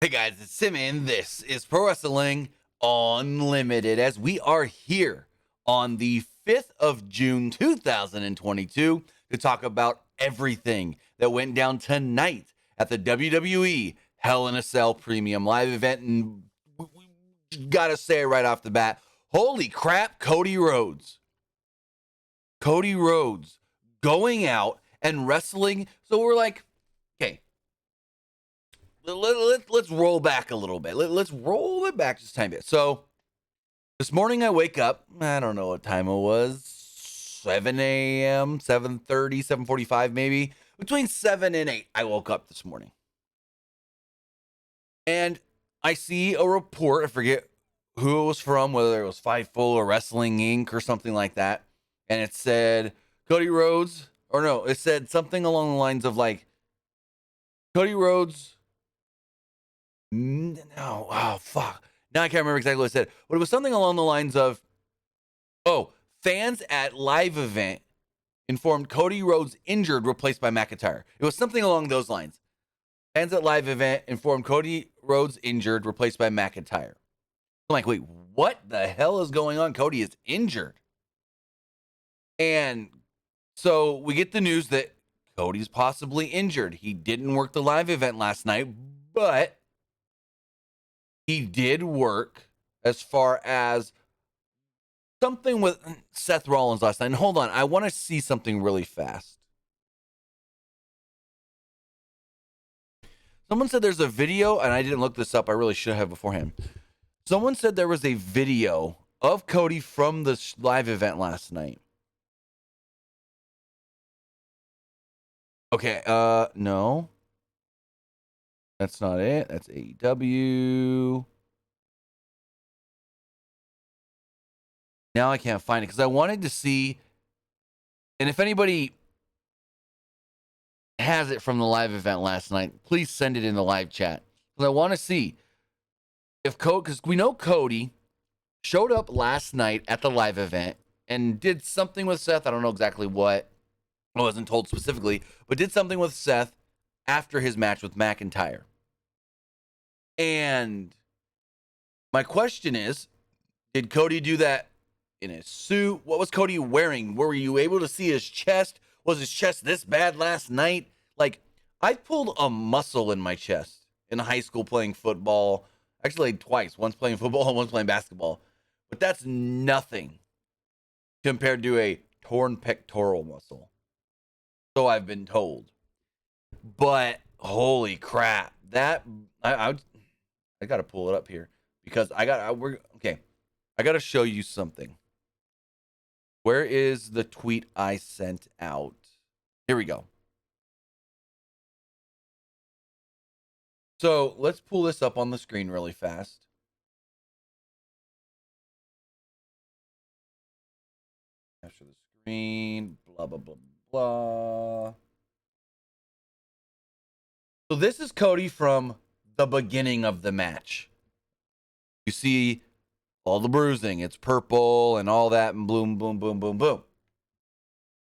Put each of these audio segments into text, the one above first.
Hey guys, it's Sim, and this is Pro Wrestling Unlimited as we are here on the 5th of June 2022 to talk about everything that went down tonight at the WWE Hell in a Cell Premium Live event. And we gotta say right off the bat, holy crap, Cody Rhodes. Cody Rhodes going out and wrestling. So we're like, okay, let's roll back a little bit. Let's roll it back just a tiny bit. So this morning I wake up. I don't know what time it was. 7 a.m., 7:30, 7:45 maybe. Between 7 and 8, I woke up this morning. And I see a report. I forget who it was from, whether it was Fightful or Wrestling Inc. or something like that. And it said Cody Rhodes, or no, it said something along the lines of like, Cody Rhodes. No, oh, fuck. Now I can't remember exactly what it said, but it was something along the lines of, fans at live event informed Cody Rhodes injured, replaced by McIntyre. It was something along those lines. Fans at live event informed Cody Rhodes injured, replaced by McIntyre. I'm like, wait, what the hell is going on? Cody is injured. And so we get the news that Cody's possibly injured. He didn't work the live event last night, but he did work as far as something with Seth Rollins last night. And hold on, I want to see something really fast. Someone said there's a video, and I didn't look this up. I really should have beforehand. Someone said there was a video of Cody from the live event last night. Okay, no. That's not it. That's AEW. Now I can't find it because I wanted to see, and if anybody has it from the live event last night, please send it in the live chat. Because I want to see if Cody, because we know Cody showed up last night at the live event and did something with Seth. I don't know exactly what. I wasn't told specifically, but did something with Seth after his match with McIntyre. And my question is, did Cody do that in his suit? What was Cody wearing? Were you able to see his chest? Was his chest this bad last night? Like, I pulled a muscle in my chest in high school playing football. Actually, twice. Once playing football and once playing basketball. But that's nothing compared to a torn pectoral muscle. So I've been told. But holy crap. That I got to pull it up here because I got to show you something. Where is the tweet I sent out? Here we go. So let's pull this up on the screen really fast. Capture the screen, blah, blah, blah, blah. So this is Cody from the beginning of the match. You see all the bruising. It's purple and all that, and boom, boom, boom, boom, boom.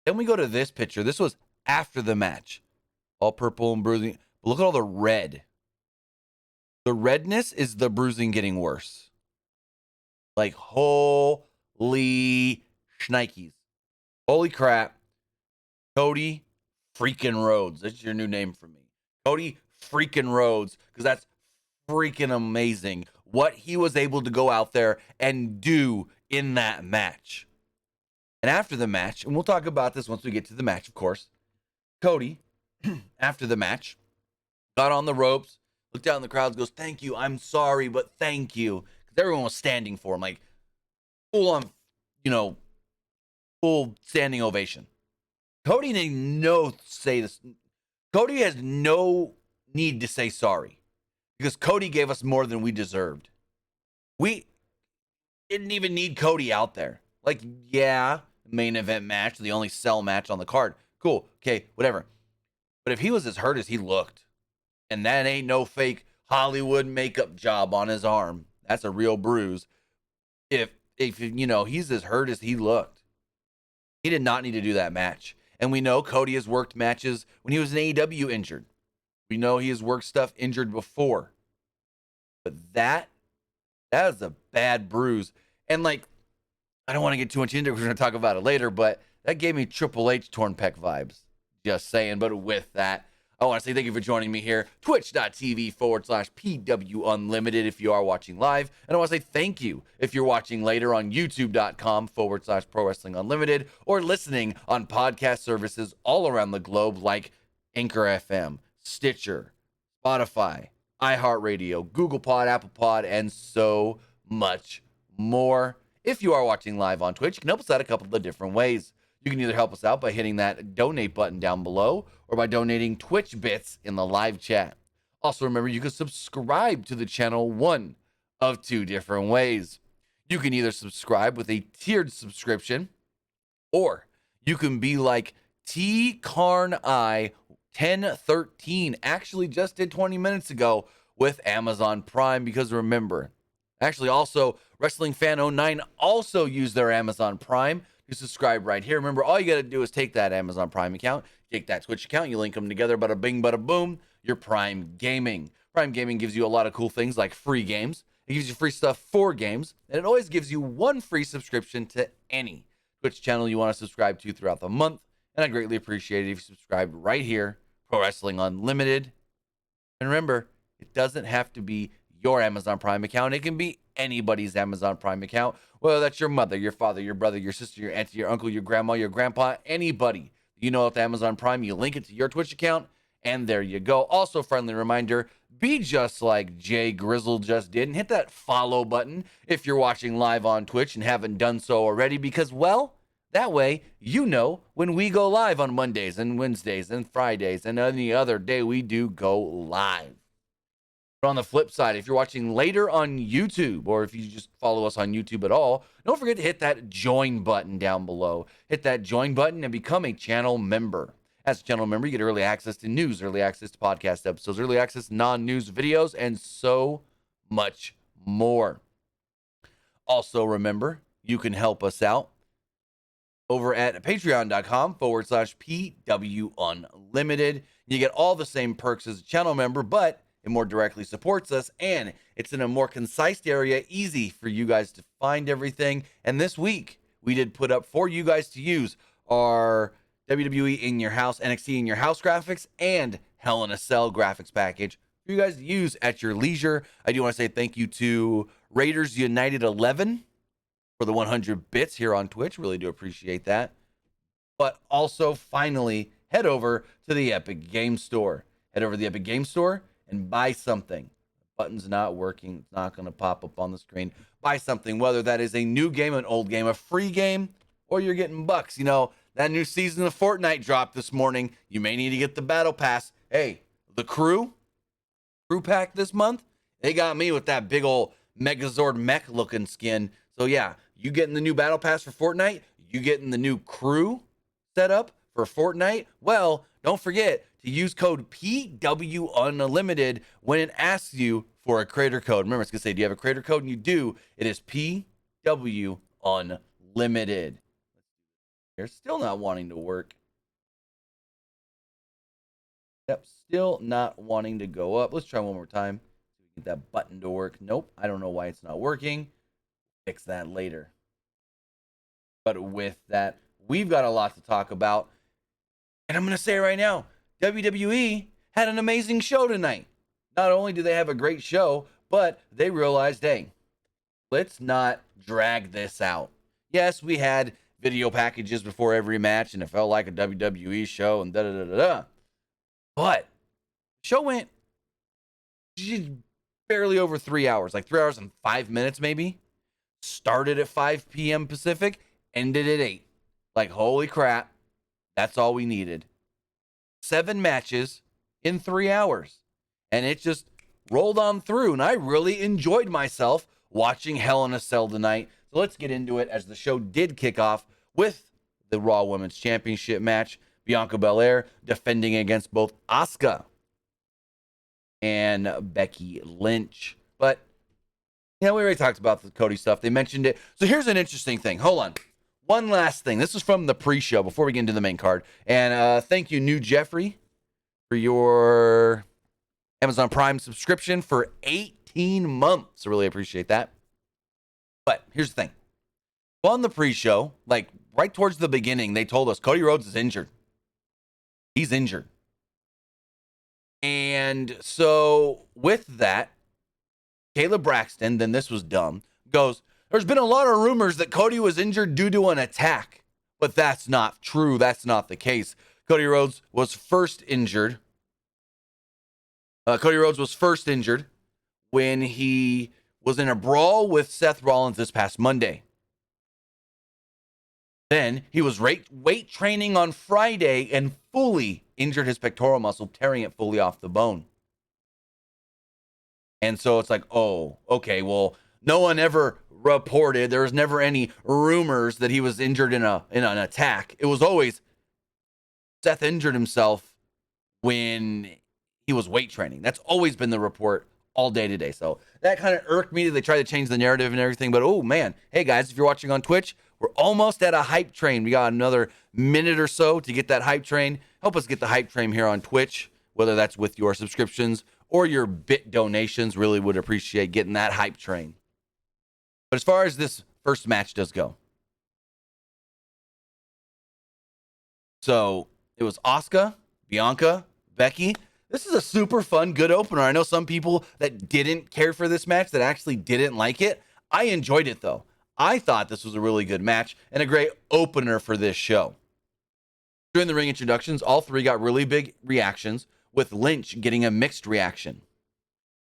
Then we go to this picture. This was after the match. All purple and bruising. But look at all the red. The redness is the bruising getting worse. Like, holy shnikes. Holy crap. Cody freaking Rhodes. That's your new name for me. Cody freaking Rhodes. Because that's freaking amazing what he was able to go out there and do in that match. And after the match, and we'll talk about this once we get to the match, of course, Cody, after the match, got on the ropes, looked out in the crowd, goes, "Thank you, I'm sorry, but thank you." Because everyone was standing for him, like full on, full standing ovation. Cody didn't say this. Cody has no need to say sorry because Cody gave us more than we deserved. We didn't even need Cody out there. Like, yeah, main event match, the only cell match on the card. Cool. Okay, whatever. But if he was as hurt as he looked, and that ain't no fake Hollywood makeup job on his arm, that's a real bruise. If he's as hurt as he looked, he did not need to do that match. And we know Cody has worked matches when he was in AEW injured. We know he has worked stuff injured before. But that is a bad bruise. And like, I don't want to get too much into it because we're going to talk about it later, but that gave me Triple H torn pec vibes. Just saying. But with that, I want to say thank you for joining me here. Twitch.tv/PW Unlimited if you are watching live. And I want to say thank you if you're watching later on YouTube.com/Pro Wrestling Unlimited or listening on podcast services all around the globe like Anchor FM, Stitcher, Spotify, iHeartRadio, Google Pod, Apple Pod, and so much more. If you are watching live on Twitch, you can help us out a couple of different ways. You can either help us out by hitting that donate button down below or by donating Twitch bits in the live chat. Also, remember, you can subscribe to the channel one of two different ways. You can either subscribe with a tiered subscription, or you can be like T Carn I 1013 actually just did 20 minutes ago with Amazon Prime, because remember, actually also Wrestling Fan 09 also used their Amazon Prime to subscribe right here. Remember, all you got to do is take that Amazon Prime account, take that Twitch account, you link them together, bada bing, bada boom, you're Prime Gaming. Prime Gaming gives you a lot of cool things like free games. It gives you free stuff for games, and it always gives you one free subscription to any Twitch channel you want to subscribe to throughout the month. And I greatly appreciate it if you subscribe right here, Pro Wrestling Unlimited. And remember, it doesn't have to be your Amazon Prime account. It can be anybody's Amazon Prime account, whether that's your mother, your father, your brother, your sister, your auntie, your uncle, your grandma, your grandpa, anybody. You know, with Amazon Prime, you link it to your Twitch account, and there you go. Also, friendly reminder, be just like Jay Grizzle just did and hit that follow button if you're watching live on Twitch and haven't done so already, because, well, that way you know when we go live on Mondays and Wednesdays and Fridays and any other day we do go live. But on the flip side, if you're watching later on YouTube, or if you just follow us on YouTube at all, don't forget to hit that join button down below. Hit that join button and become a channel member. As a channel member, you get early access to news, early access to podcast episodes, early access to non-news videos, and so much more. Also, remember, you can help us out over at patreon.com/PW Unlimited. You get all the same perks as a channel member, but it more directly supports us, and it's in a more concise area, easy for you guys to find everything. And this week, we did put up for you guys to use our WWE in your house, NXT in your house graphics, and Hell in a Cell graphics package for you guys to use at your leisure. I do want to say thank you to Raiders United 11 for the 100 bits here on Twitch. Really do appreciate that. But also, finally, head over to the Epic Game Store. Head over to the Epic Game Store and buy something. The button's not working. It's not going to pop up on the screen. Buy something, whether that is a new game, an old game, a free game, or you're getting bucks. You know, that new season of Fortnite dropped this morning. You may need to get the Battle Pass. Hey, the crew pack this month, they got me with that big old Megazord mech looking skin. So yeah, you getting the new Battle Pass for Fortnite, you getting the new crew setup for Fortnite. Well, don't forget to use code PW Unlimited when it asks you for a creator code. Remember, it's going to say, do you have a creator code? And you do. It is PW Unlimited. They're still not wanting to work. Yep, still not wanting to go up. Let's try one more time. Get that button to work. Nope, I don't know why it's not working. Fix that later. But with that, we've got a lot to talk about. And I'm going to say right now, WWE had an amazing show tonight. Not only do they have a great show, but they realized, hey, let's not drag this out. Yes, we had video packages before every match, and it felt like a WWE show, and da-da-da-da-da. But the show went barely over 3 hours, like 3 hours and 5 minutes maybe. Started at 5 p.m. Pacific, ended at 8. Like, holy crap, that's all we needed. 7 matches in 3 hours. And it just rolled on through. And I really enjoyed myself watching Hell in a Cell tonight. So let's get into it, as the show did kick off with the Raw Women's Championship match. Bianca Belair defending against both Asuka and Becky Lynch. But, yeah, we already talked about the Cody stuff. They mentioned it. So here's an interesting thing. Hold on. One last thing. This is from the pre-show before we get into the main card. And thank you, New Jeffrey, for your Amazon Prime subscription for 18 months. I really appreciate that. But here's the thing. On the pre-show, like right towards the beginning, they told us Cody Rhodes is injured. He's injured. And so with that, Caleb Braxton, then this was dumb, goes, there's been a lot of rumors that Cody was injured due to an attack. But that's not true. That's not the case. Cody Rhodes was first injured. When he was in a brawl with Seth Rollins this past Monday. Then he was weight training on Friday and fully injured his pectoral muscle, tearing it fully off the bone. And so it's like, oh, okay, well, no one ever reported. There was never any rumors that he was injured in an attack. It was always Seth injured himself when he was weight training. That's always been the report all day today. So that kind of irked me that they tried to change the narrative and everything. But, oh, man. Hey, guys, if you're watching on Twitch, we're almost at a hype train. We got another minute or so to get that hype train. Help us get the hype train here on Twitch, whether that's with your subscriptions or your bit donations. Really would appreciate getting that hype train. But as far as this first match does go, so it was Asuka, Bianca, Becky. This is a super fun, good opener. I know some people that didn't care for this match, that actually didn't like it. I enjoyed it, though. I thought this was a really good match and a great opener for this show. During the ring introductions, all three got really big reactions, with Lynch getting a mixed reaction.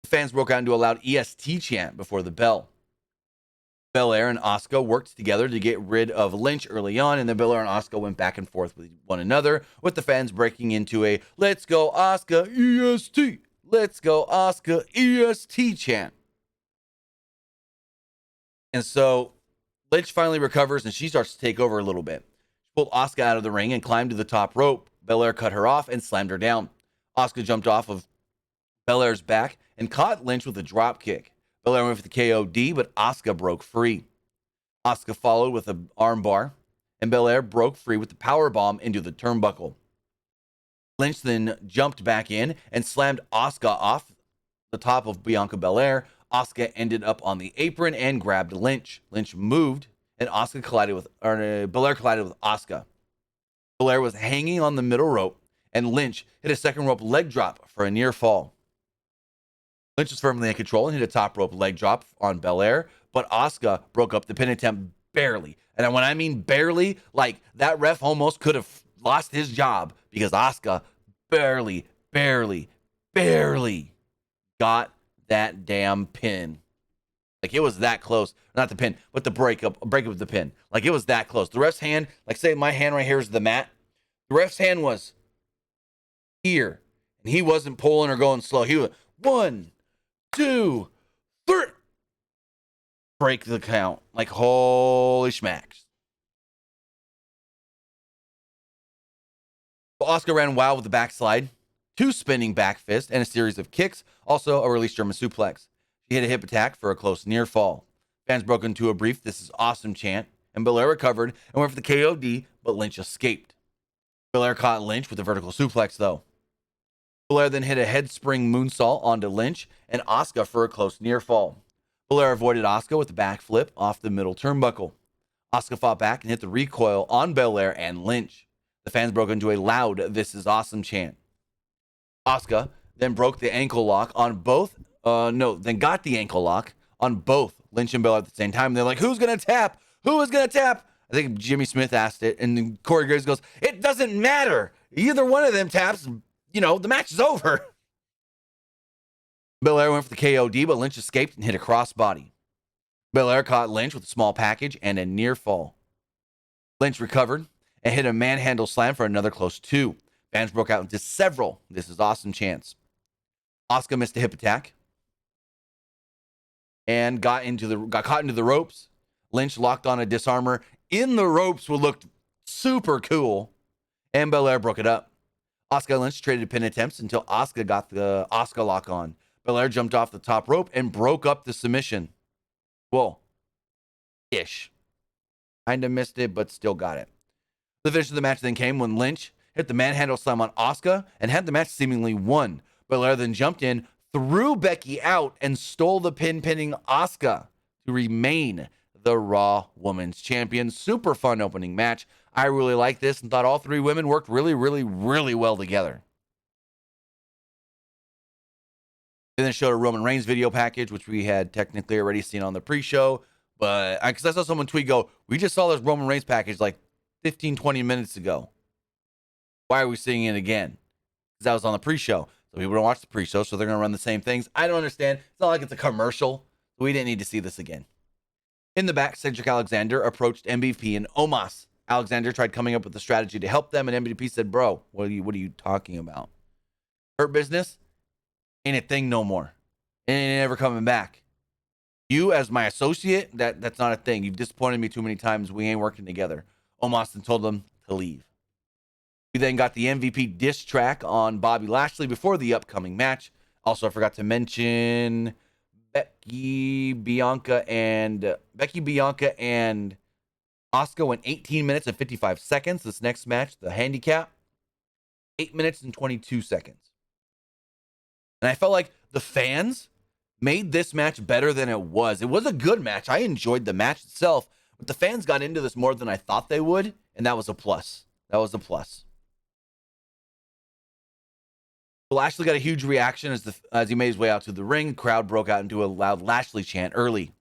The fans broke out into a loud EST chant before the bell. Belair and Asuka worked together to get rid of Lynch early on, and then Belair and Asuka went back and forth with one another, with the fans breaking into a "Let's go Asuka EST! Let's go Asuka EST" chant. And so Lynch finally recovers, and she starts to take over a little bit. She pulled Asuka out of the ring and climbed to the top rope. Belair cut her off and slammed her down. Asuka jumped off of Belair's back and caught Lynch with a drop kick. Belair went for the KOD, but Asuka broke free. Asuka followed with an armbar, and Belair broke free with the powerbomb into the turnbuckle. Lynch then jumped back in and slammed Asuka off the top of Bianca Belair. Asuka ended up on the apron and grabbed Lynch. Lynch moved, and Belair collided with Asuka. Belair was hanging on the middle rope, and Lynch hit a second rope leg drop for a near fall. Lynch was firmly in control and hit a top rope leg drop on Belair, but Asuka broke up the pin attempt barely. And when I mean barely, like that ref almost could have lost his job because Asuka barely got that damn pin. Like it was that close. Not the pin, but the breakup of the pin. Like it was that close. The ref's hand, like say my hand right here is the mat. The ref's hand was here. And he wasn't pulling or going slow. He was 1, 2, 3. Break the count. Like holy smacks. Well, Asuka ran wild with the backslide, 2 spinning back fists, and a series of kicks. Also a release German suplex. She hit a hip attack for a close near fall. Fans broke into a brief "This is awesome" chant, and Belair recovered and went for the KOD, but Lynch escaped. Belair caught Lynch with a vertical suplex, though. Belair then hit a head spring moonsault onto Lynch and Asuka for a close near fall. Belair avoided Asuka with a backflip off the middle turnbuckle. Asuka fought back and hit the recoil on Belair and Lynch. The fans broke into a loud "This is awesome" chant. Asuka then broke the ankle lock on both. Then got the ankle lock on both Lynch and Belair at the same time. And they're like, who's going to tap? Who is going to tap? I think Jimmy Smith asked it. And then Corey Graves goes, it doesn't matter. Either one of them taps, the match is over. Belair went for the KOD, but Lynch escaped and hit a crossbody. Belair caught Lynch with a small package and a near fall. Lynch recovered and hit a manhandle slam for another close 2. Fans broke out into several "This is awesome" chants. Asuka missed a hip attack and got caught into the ropes. Lynch locked on a disarmor in the ropes, what looked super cool, and Belair broke it up. Asuka and Lynch traded pin attempts until Asuka got the Asuka lock on. Belair jumped off the top rope and broke up the submission. Well, ish. Kind of missed it, but still got it. The finish of the match then came when Lynch hit the manhandle slam on Asuka and had the match seemingly won. but Belair then jumped in, threw Becky out, and stole the pin, pinning Asuka to remain the Raw Women's Champion. Super fun opening match. I really liked this and thought all three women worked really, really, really well together. They then showed a Roman Reigns video package, which we had technically already seen on the pre-show. But because I saw someone tweet, we just saw this Roman Reigns package like 15, 20 minutes ago. Why are we seeing it again? Because that was on the pre-show. So people don't watch the pre-show, so they're going to run the same things. I don't understand. It's not like it's a commercial. We didn't need to see this again. In the back, Cedric Alexander approached MVP and Omos. Alexander tried coming up with a strategy to help them, and MVP said, bro, what are you talking about? Hurt business ain't a thing no more. It ain't ever coming back. You, as my associate, that's not a thing. You've disappointed me too many times. We ain't working together. Omos then told them to leave. We then got the MVP diss track on Bobby Lashley before the upcoming match. Also, I forgot to mention Becky, Bianca, and Asuka went 18 minutes and 55 seconds. This next match, the handicap, 8 minutes and 22 seconds. And I felt like the fans made this match better than it was. It was a good match. I enjoyed the match itself, but the fans got into this more than I thought they would, and that was a plus. That was a plus. Lashley got a huge reaction as he made his way out to the ring. The crowd broke out into a loud Lashley chant early.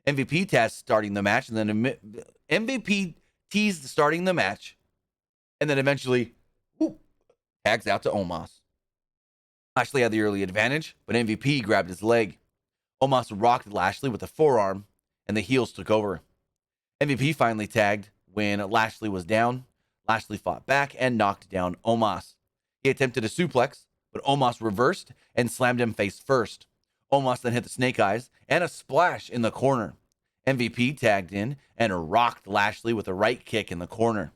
MVP teased starting the match, and then MVP teased starting the match, and then eventually tags out to Omos. Lashley had the early advantage, but MVP grabbed his leg. Omos rocked Lashley with a forearm, and the heels took over. MVP finally tagged when Lashley was down. Lashley fought back and knocked down Omos. He attempted a suplex, but Omos reversed and slammed him face first. Omos then hit the snake eyes and a splash in the corner. MVP tagged in and rocked Lashley with a right kick in the corner.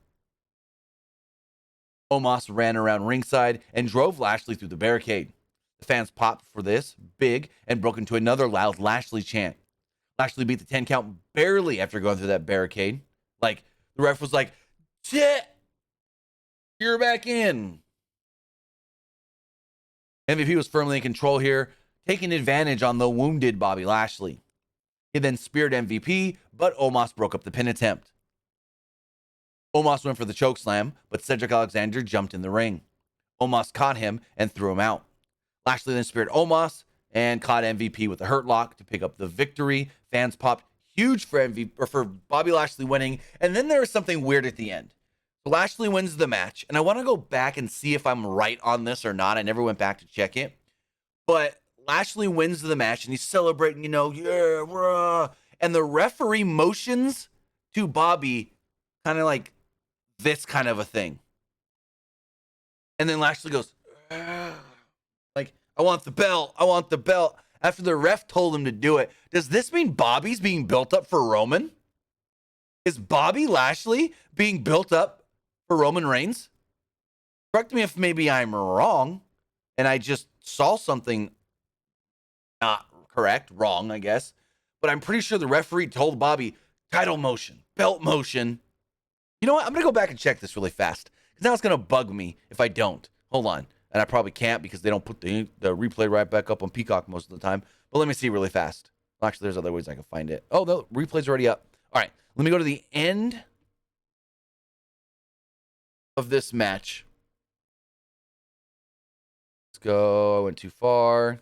Omos ran around ringside and drove Lashley through the barricade. The fans popped for this big and broke into another loud Lashley chant. Lashley beat the 10 count barely after going through that barricade. Like, the ref was like, shit, you're back in. MVP was firmly in control here, taking advantage on the wounded Bobby Lashley. He then speared MVP, but Omos broke up the pin attempt. Omos went for the chokeslam, but Cedric Alexander jumped in the ring. Omos caught him and threw him out. Lashley then speared Omos and caught MVP with a hurt lock to pick up the victory. Fans popped huge for Bobby Lashley winning, and then there was something weird at the end. Lashley wins the match, and I want to go back and see if I'm right on this or not. I never went back to check it, but Lashley wins the match, and he's celebrating, yeah, rah. And the referee motions to Bobby kind of like this kind of a thing. And then Lashley goes, like, I want the belt. I want the belt. After the ref told him to do it. Does this mean Bobby's being built up for Roman? Is Bobby Lashley being built up for Roman Reigns? Correct me if maybe I'm wrong and I just saw something not correct, wrong, I guess. But I'm pretty sure the referee told Bobby, title motion, belt motion. You know what? I'm going to go back and check this really fast because now it's going to bug me if I don't. Hold on. And I probably can't because they don't put the replay right back up on Peacock most of the time. But let me see really fast. Well, actually, there's other ways I can find it. Oh, the replay's already up. All right. Let me go to the end of this match. Let's go. I went too far.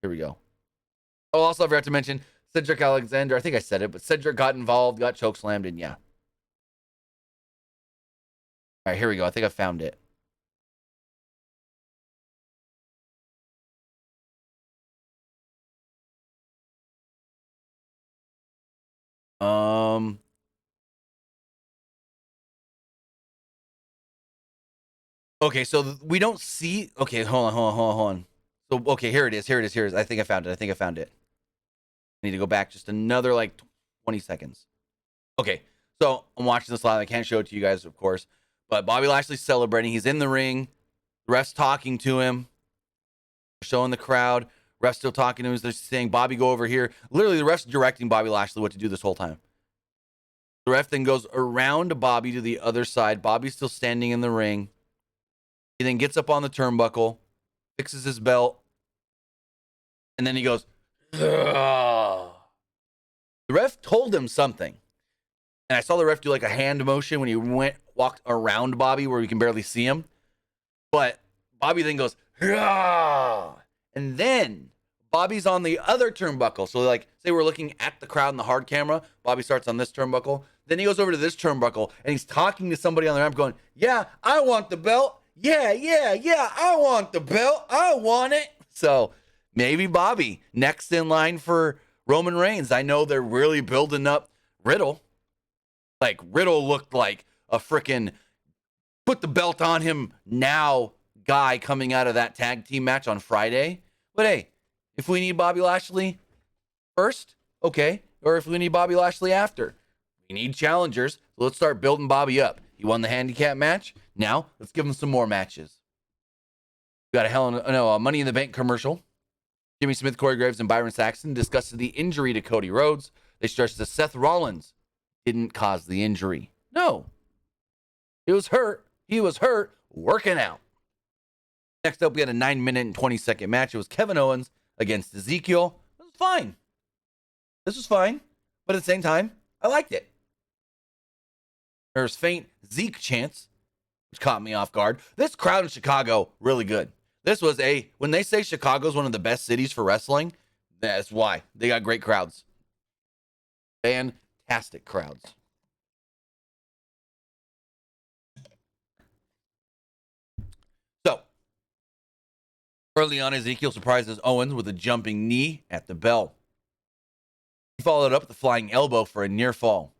Here we go. Oh, also, I forgot to mention Cedric Alexander. I think I said it, but Cedric got involved, got chokeslammed, and yeah. All right, here we go. I think I found it. Okay, so we don't see. Okay, hold on. So, okay, here it is. I think I found it. I need to go back just another like 20 seconds. Okay, so I'm watching this live. I can't show it to you guys, of course, but Bobby Lashley's celebrating. He's in the ring. The ref's talking to him, showing the crowd. Ref's still talking to him. They're saying, Bobby, go over here. Literally, the ref's directing Bobby Lashley what to do this whole time. The ref then goes around Bobby to the other side. Bobby's still standing in the ring. He then gets up on the turnbuckle, fixes his belt, And then he goes, ugh. The ref told him something. And I saw the ref do like a hand motion when he walked around Bobby where we can barely see him. But Bobby then goes, ugh. And then Bobby's on the other turnbuckle. So like, say we're looking at the crowd in the hard camera. Bobby starts on this turnbuckle. Then he goes over to this turnbuckle and he's talking to somebody on the ramp going, yeah, I want the belt. Yeah, I want the belt. I want it. So maybe Bobby next in line for Roman Reigns. I know they're really building up Riddle. Like Riddle looked like a freaking put the belt on him now guy coming out of that tag team match on Friday. But hey, if we need Bobby Lashley first, okay. Or if we need Bobby Lashley after, we need challengers. So let's start building Bobby up. He won the handicap match. Now let's give him some more matches. We got a Money in the Bank commercial. Jimmy Smith, Corey Graves, and Byron Saxton discussed the injury to Cody Rhodes. They stressed that Seth Rollins didn't cause the injury. No. He was hurt. He was hurt working out. Next up, we had a 9-minute and 20-second match. It was Kevin Owens against Ezekiel. This was fine. This was fine. But at the same time, I liked it. There's faint Zeke chants, which caught me off guard. This crowd in Chicago, really good. This was when they say Chicago's one of the best cities for wrestling, that's why. They got great crowds. Fantastic crowds. So, early on, Ezekiel surprises Owens with a jumping knee at the bell. He followed up with a flying elbow for a near fall.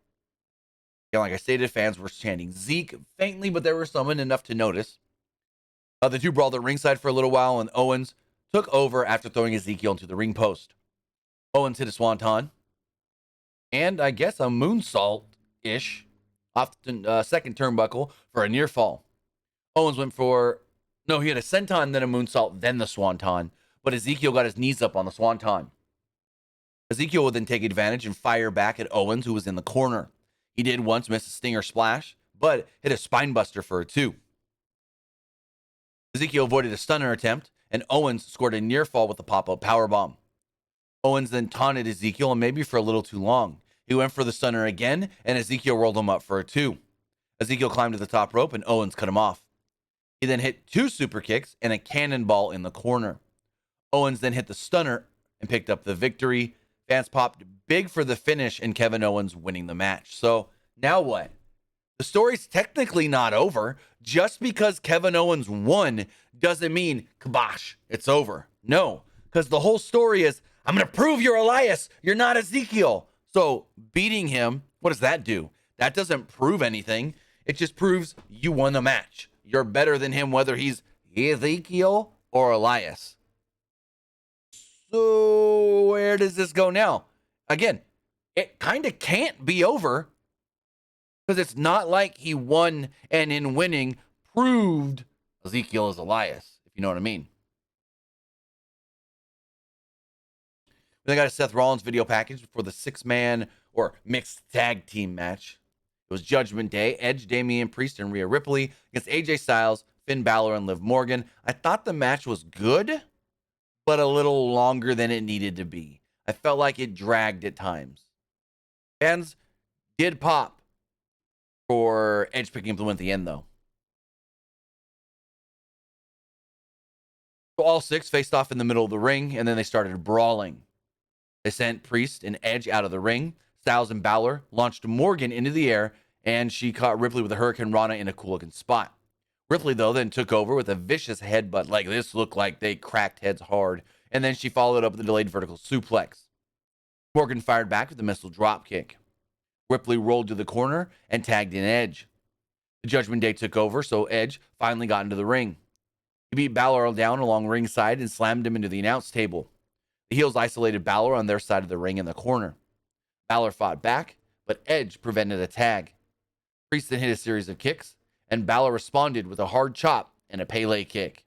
Again, like I stated, fans were chanting Zeke faintly, but there were some enough to notice. The two brawled at ringside for a little while, and Owens took over after throwing Ezekiel into the ring post. Owens hit a swanton, and I guess a moonsault-ish off the second turnbuckle for a near fall. Owens went he had a senton, then a moonsault, then the swanton, but Ezekiel got his knees up on the swanton. Ezekiel would then take advantage and fire back at Owens, who was in the corner. He did once miss a stinger splash, but hit a spinebuster for a 2. Ezekiel avoided a stunner attempt, and Owens scored a near fall with a pop-up powerbomb. Owens then taunted Ezekiel, and maybe for a little too long. He went for the stunner again, and Ezekiel rolled him up for a 2. Ezekiel climbed to the top rope, and Owens cut him off. He then hit 2 super kicks and a cannonball in the corner. Owens then hit the stunner and picked up the victory. Fans popped big for the finish and Kevin Owens winning the match. So now what? The story's technically not over. Just because Kevin Owens won doesn't mean, kibosh, it's over. No, because the whole story is, I'm going to prove you're Elias. You're not Ezekiel. So beating him, what does that do? That doesn't prove anything. It just proves you won the match. You're better than him, whether he's Ezekiel or Elias. So where does this go now? Again, it kind of can't be over because it's not like he won and in winning proved Ezekiel is Elias, if you know what I mean. Then got a Seth Rollins video package for the 6-man or mixed tag team match. It was Judgment Day, Edge, Damian Priest, and Rhea Ripley against AJ Styles, Finn Balor, and Liv Morgan. I thought the match was good, but a little longer than it needed to be. I felt like it dragged at times. Fans did pop for Edge picking up the win at the end, though. So all 6 faced off in the middle of the ring, and then they started brawling. They sent Priest and Edge out of the ring. Styles and Balor launched Morgan into the air, and she caught Ripley with a Hurricane Rana in a cool-looking spot. Ripley, though, then took over with a vicious headbutt. Like this looked like they cracked heads hard. And then she followed up with a delayed vertical suplex. Morgan fired back with a missile dropkick. Ripley rolled to the corner and tagged in Edge. The Judgment Day took over, so Edge finally got into the ring. He beat Balor down along ringside and slammed him into the announce table. The heels isolated Balor on their side of the ring in the corner. Balor fought back, but Edge prevented a tag. Priest then hit a series of kicks, and Balor responded with a hard chop and a Pele kick.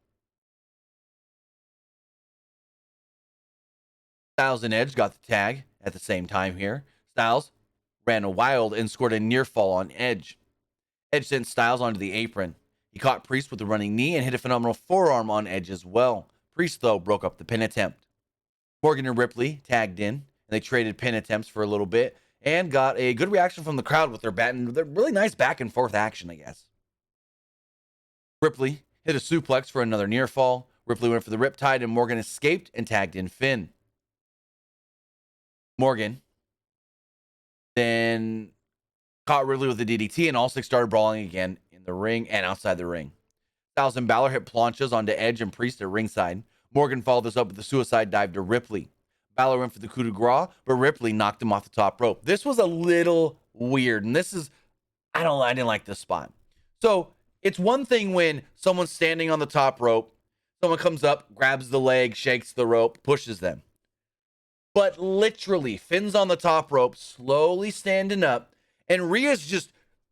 Styles and Edge got the tag at the same time here. Styles ran wild and scored a near fall on Edge. Edge sent Styles onto the apron. He caught Priest with a running knee and hit a phenomenal forearm on Edge as well. Priest, though, broke up the pin attempt. Morgan and Ripley tagged in, and they traded pin attempts for a little bit and got a good reaction from the crowd with their really nice back and forth action, I guess. Ripley hit a suplex for another near fall. Ripley went for the riptide, and Morgan escaped and tagged in Finn. Morgan then caught Ripley with the DDT, and all six started brawling again in the ring and outside the ring. Styles and Balor hit planchas onto Edge and Priest at ringside. Morgan followed this up with a suicide dive to Ripley. Balor went for the coup de grace, but Ripley knocked him off the top rope. This was a little weird, and I didn't like this spot. So it's one thing when someone's standing on the top rope, someone comes up, grabs the leg, shakes the rope, pushes them. But literally, Finn's on the top rope, slowly standing up, and Rhea's just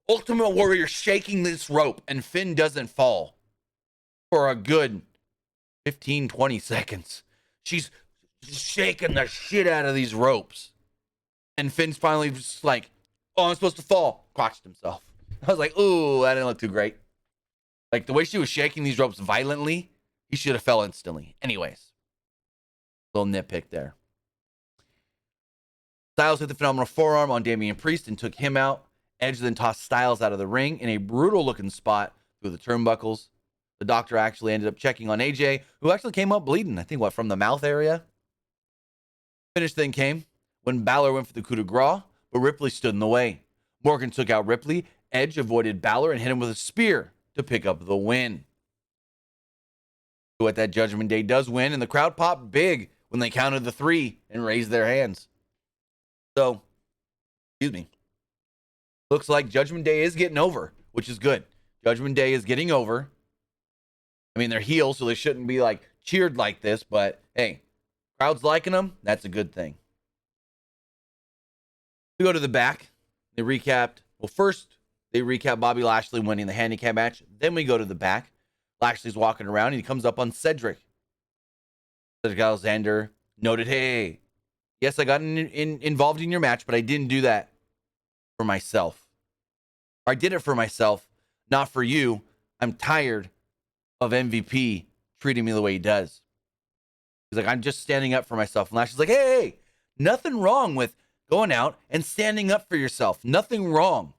Ultimate Warrior shaking this rope, and Finn doesn't fall for a good 15, 20 seconds. She's shaking the shit out of these ropes. And Finn's finally just like, oh, I'm supposed to fall. Crotched himself. I was like, ooh, that didn't look too great. Like, the way she was shaking these ropes violently, he should have fell instantly. Anyways, little nitpick there. Styles hit the phenomenal forearm on Damian Priest and took him out. Edge then tossed Styles out of the ring in a brutal-looking spot through the turnbuckles. The doctor actually ended up checking on AJ, who actually came up bleeding, I think, from the mouth area? Finish then came when Balor went for the coup de grace, but Ripley stood in the way. Morgan took out Ripley. Edge avoided Balor and hit him with a spear to pick up the win. Who at that Judgment Day does win, and the crowd popped big when they counted the 3 and raised their hands. So, excuse me. Looks like Judgment Day is getting over, which is good. Judgment Day is getting over. I mean, they're heels, so they shouldn't be like cheered like this, but hey, crowd's liking them. That's a good thing. We go to the back. They recapped. Well, first, they recap Bobby Lashley winning the handicap match. Then we go to the back. Lashley's walking around, and he comes up on Cedric. Cedric Alexander noted, hey, yes, I got involved in your match, but I didn't do that for myself. I did it for myself, not for you. I'm tired of MVP treating me the way he does. He's like, I'm just standing up for myself. And Lashley's like, hey, nothing wrong with going out and standing up for yourself. Nothing wrong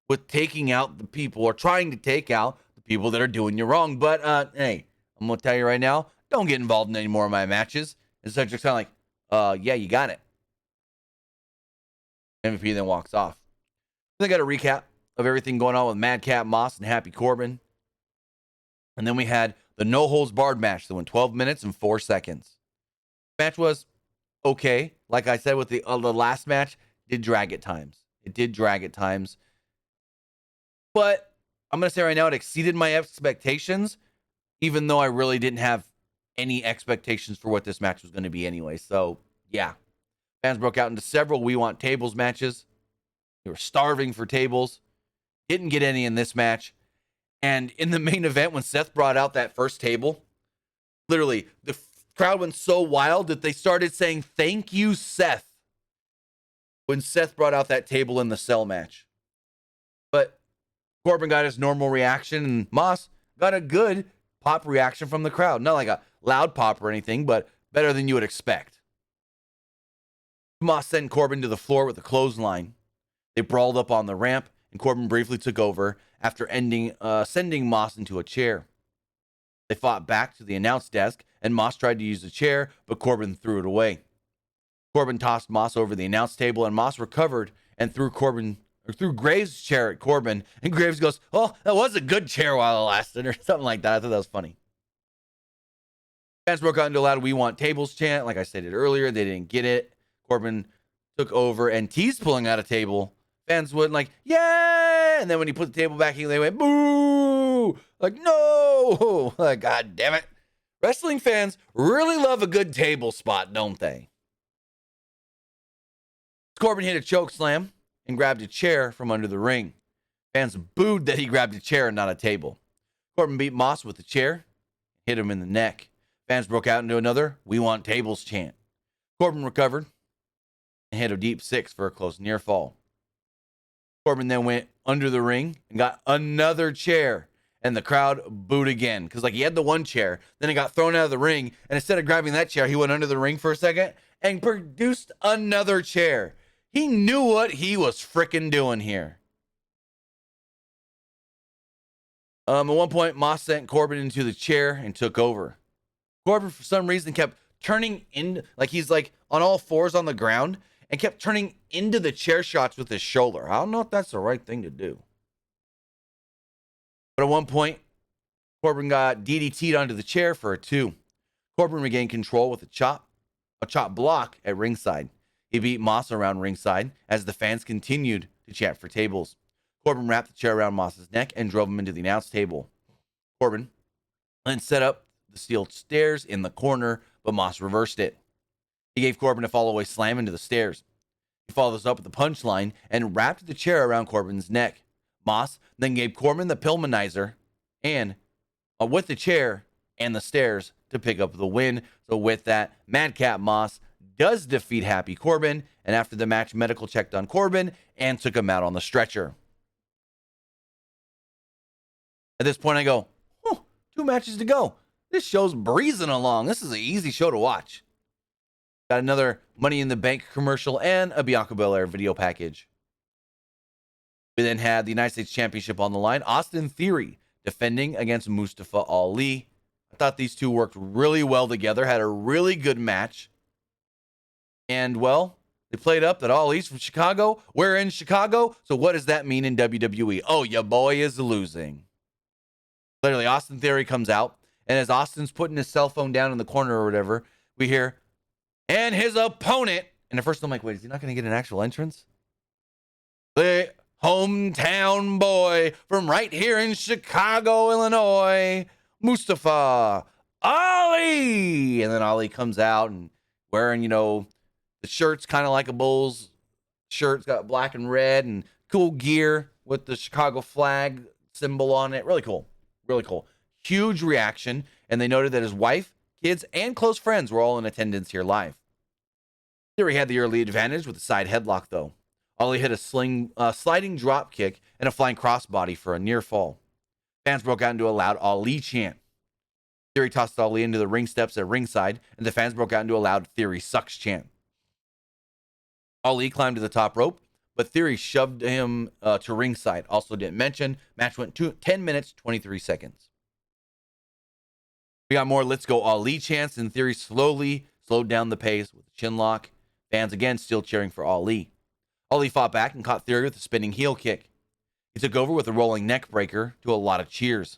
with taking out the people or trying to take out the people that are doing you wrong. But, hey, I'm going to tell you right now, don't get involved in any more of my matches. And Cedric's kind of like, yeah, you got it. MVP then walks off. Then got a recap of everything going on with Madcap Moss and Happy Corbin. And then we had the no-holds-barred match that went 12 minutes and 4 seconds. Match was okay. Like I said with the last match, did drag at times. It did drag at times. But I'm going to say right now, it exceeded my expectations, even though I really didn't have any expectations for what this match was going to be anyway. So, yeah. Fans broke out into several We Want Tables matches. They were starving for tables. Didn't get any in this match. And in the main event, when Seth brought out that first table, literally, the crowd went so wild that they started saying, thank you, Seth, when Seth brought out that table in the cell match. But Corbin got his normal reaction, and Moss got a good pop reaction from the crowd. Not like a loud pop or anything, but better than you would expect. Moss sent Corbin to the floor with a clothesline. They brawled up on the ramp, and Corbin briefly took over after sending Moss into a chair. They fought back to the announce desk, and Moss tried to use the chair, but Corbin threw it away. Corbin tossed Moss over the announce table, and Moss recovered and threw Graves' chair at Corbin, and Graves goes, oh, that was a good chair while it lasted, or something like that. I thought that was funny. Fans broke out into a loud We Want Tables chant. Like I stated earlier, they didn't get it. Corbin took over and teased pulling out a table. Fans went like, yeah! And then when he put the table back in, they went, boo! Like, no! Like, God damn it. Wrestling fans really love a good table spot, don't they? Corbin hit a choke slam and grabbed a chair from under the ring. Fans booed that he grabbed a chair and not a table. Corbin beat Moss with the chair, hit him in the neck. Fans broke out into another We Want Tables chant. Corbin recovered and hit a deep 6 for a close near fall. Corbin then went under the ring and got another chair. And the crowd booed again because, like, he had the one chair, then he got thrown out of the ring, and instead of grabbing that chair, he went under the ring for a second and produced another chair. He knew what he was freaking doing here. At one point, Moss sent Corbin into the chair and took over. Corbin, for some reason, kept turning in, like he's like on all fours on the ground, and kept turning into the chair shots with his shoulder. I don't know if that's the right thing to do. But at one point, Corbin got DDT'd onto the chair for a 2. Corbin regained control with a chop block at ringside. He beat Moss around ringside as the fans continued to chant for tables. Corbin wrapped the chair around Moss's neck and drove him into the announce table. Corbin then set up the steel stairs in the corner, but Moss reversed it. He gave Corbin a fall-away slam into the stairs. He followed this up with a punchline and wrapped the chair around Corbin's neck. Moss then gave Corbin the Pillmanizer and with the chair and the stairs to pick up the win. So with that, Madcap Moss does defeat Happy Corbin, and after the match, medical checked on Corbin and took him out on the stretcher. At this point, I go, 2 matches to go. This show's breezing along. This is an easy show to watch. Got another Money in the Bank commercial and a Bianca Belair video package. We then had the United States Championship on the line. Austin Theory defending against Mustafa Ali. I thought these two worked really well together, had a really good match. And, well, they played up that Ali's from Chicago. We're in Chicago. So what does that mean in WWE? Oh, your boy is losing. Literally, Austin Theory comes out, and as Austin's putting his cell phone down in the corner or whatever, we hear, and his opponent. And at first I'm like, wait, is he not going to get an actual entrance? The hometown boy from right here in Chicago, Illinois, Mustafa Ali. And then Ali comes out and wearing, the shirt's kind of like a Bulls shirt. It's got black and red and cool gear with the Chicago flag symbol on it. Really cool. Really cool. Huge reaction. And they noted that his wife, kids, and close friends were all in attendance here live. Theory had the early advantage with a side headlock, though. Ali hit a sliding drop kick and a flying crossbody for a near fall. Fans broke out into a loud Ali chant. Theory tossed Ali into the ring steps at ringside, and the fans broke out into a loud Theory sucks chant. Ali climbed to the top rope, but Theory shoved him to ringside. Also didn't mention, match went 10 minutes, 23 seconds. We got more Let's Go Ali chants, and Theory slowly slowed down the pace with a chin lock. Fans again still cheering for Ali. Ali fought back and caught Theory with a spinning heel kick. He took over with a rolling neck breaker to a lot of cheers.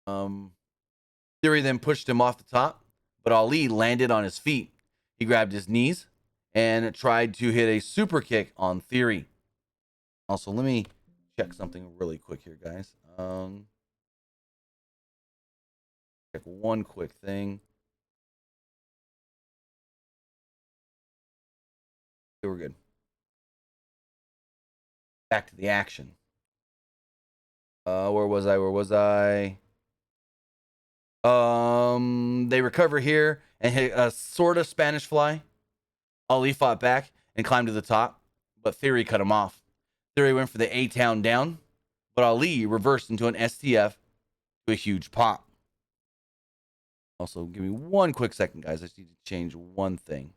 Theory then pushed him off the top, but Ali landed on his feet. He grabbed his knees and tried to hit a super kick on Theory. Also, let me check something really quick here, guys. Check one quick thing. Okay, we're good. Back to the action. Where was I? They recover here and hit a sort of Spanish fly. Ali fought back and climbed to the top, but Theory cut him off. Theory went for the A-Town down, but Ali reversed into an STF to a huge pop. Also, give me one quick second, guys. I just need to change one thing.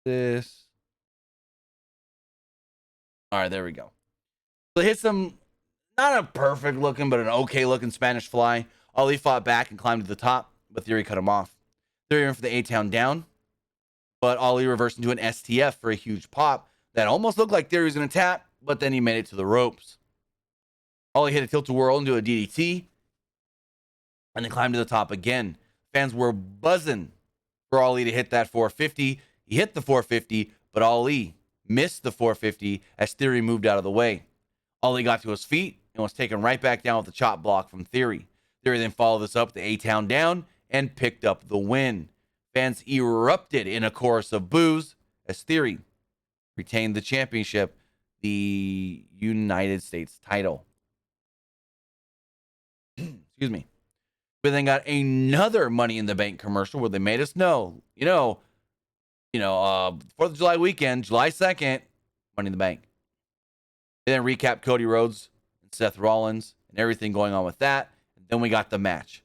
This. All right, there we go. So hit some, not a perfect looking, but an okay looking Spanish fly. Ali fought back and climbed to the top, but Theory cut him off. Theory went for the A-Town down, but Ali reversed into an STF for a huge pop that almost looked like Theory was going to tap, but then he made it to the ropes. Ali hit a tilt-a-whirl into a DDT, and then climbed to the top again. Fans were buzzing for Ali to hit that 450. He hit the 450, but Ali missed the 450 as Theory moved out of the way. Ali got to his feet and was taken right back down with the chop block from Theory. Theory then followed this up with the A-Town down and picked up the win. Fans erupted in a chorus of boos as Theory retained the championship, the United States title. Excuse me. We then got another Money in the Bank commercial where they made us know, 4th of July weekend, July 2nd, Money in the Bank. They then recap Cody Rhodes and Seth Rollins and everything going on with that. And then we got the match.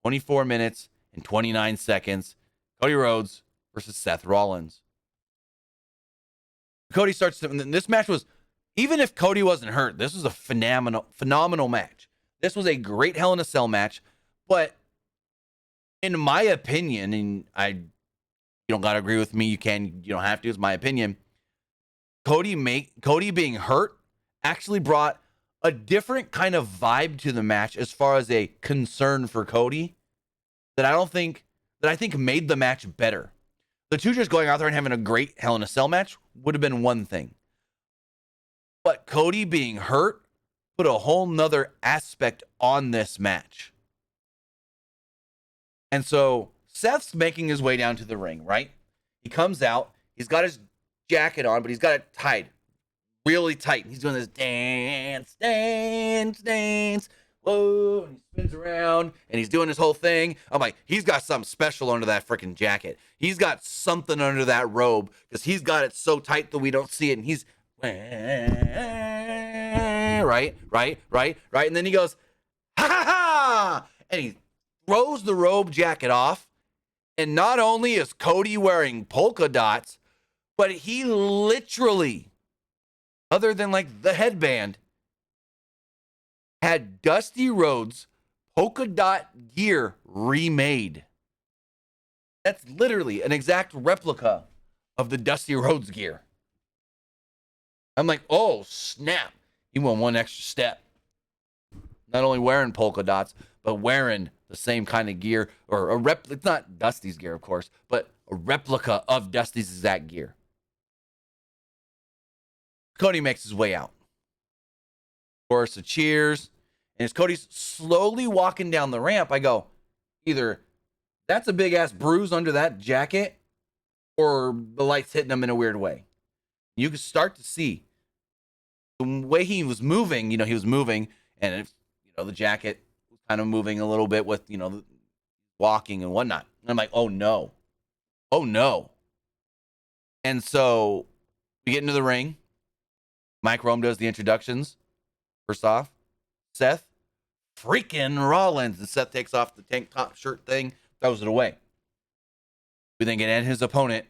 24 minutes and 29 seconds. Cody Rhodes versus Seth Rollins. Cody starts to, this match was, even if Cody wasn't hurt, this was a phenomenal match. This was a great Hell in a Cell match. But in my opinion, and you don't gotta agree with me, you don't have to, it's my opinion. Cody being hurt actually brought a different kind of vibe to the match as far as a concern for Cody that I think made the match better. The two just going out there and having a great Hell in a Cell match would have been one thing. But Cody being hurt put a whole nother aspect on this match. And so Seth's making his way down to the ring, right? He comes out. He's got his jacket on, but he's got it tied really tight. He's doing this dance. Whoa, and he spins around, and he's doing his whole thing. I'm like, he's got something special under that freaking jacket. He's got something under that robe because he's got it so tight that we don't see it. And he's right. And then he goes, ha ha ha! And he throws the robe jacket off, and not only is Cody wearing polka dots, but he literally, other than like the headband, had Dusty Rhodes polka dot gear remade. That's literally an exact replica of the Dusty Rhodes gear. I'm like, oh snap. He went one extra step. Not only wearing polka dots, but wearing the same kind of gear, or it's not Dusty's gear, of course, but a replica of Dusty's exact gear. Cody makes his way out. Of course, the cheers. And as Cody's slowly walking down the ramp, I go, either that's a big ass bruise under that jacket, or the light's hitting him in a weird way. You can start to see the way he was moving. He was moving, and the jacket was kind of moving a little bit with, walking and whatnot. And I'm like, oh no. And so we get into the ring. Mike Rome does the introductions. First off, Seth freaking Rollins. And Seth takes off the tank top shirt thing, throws it away. We then get in his opponent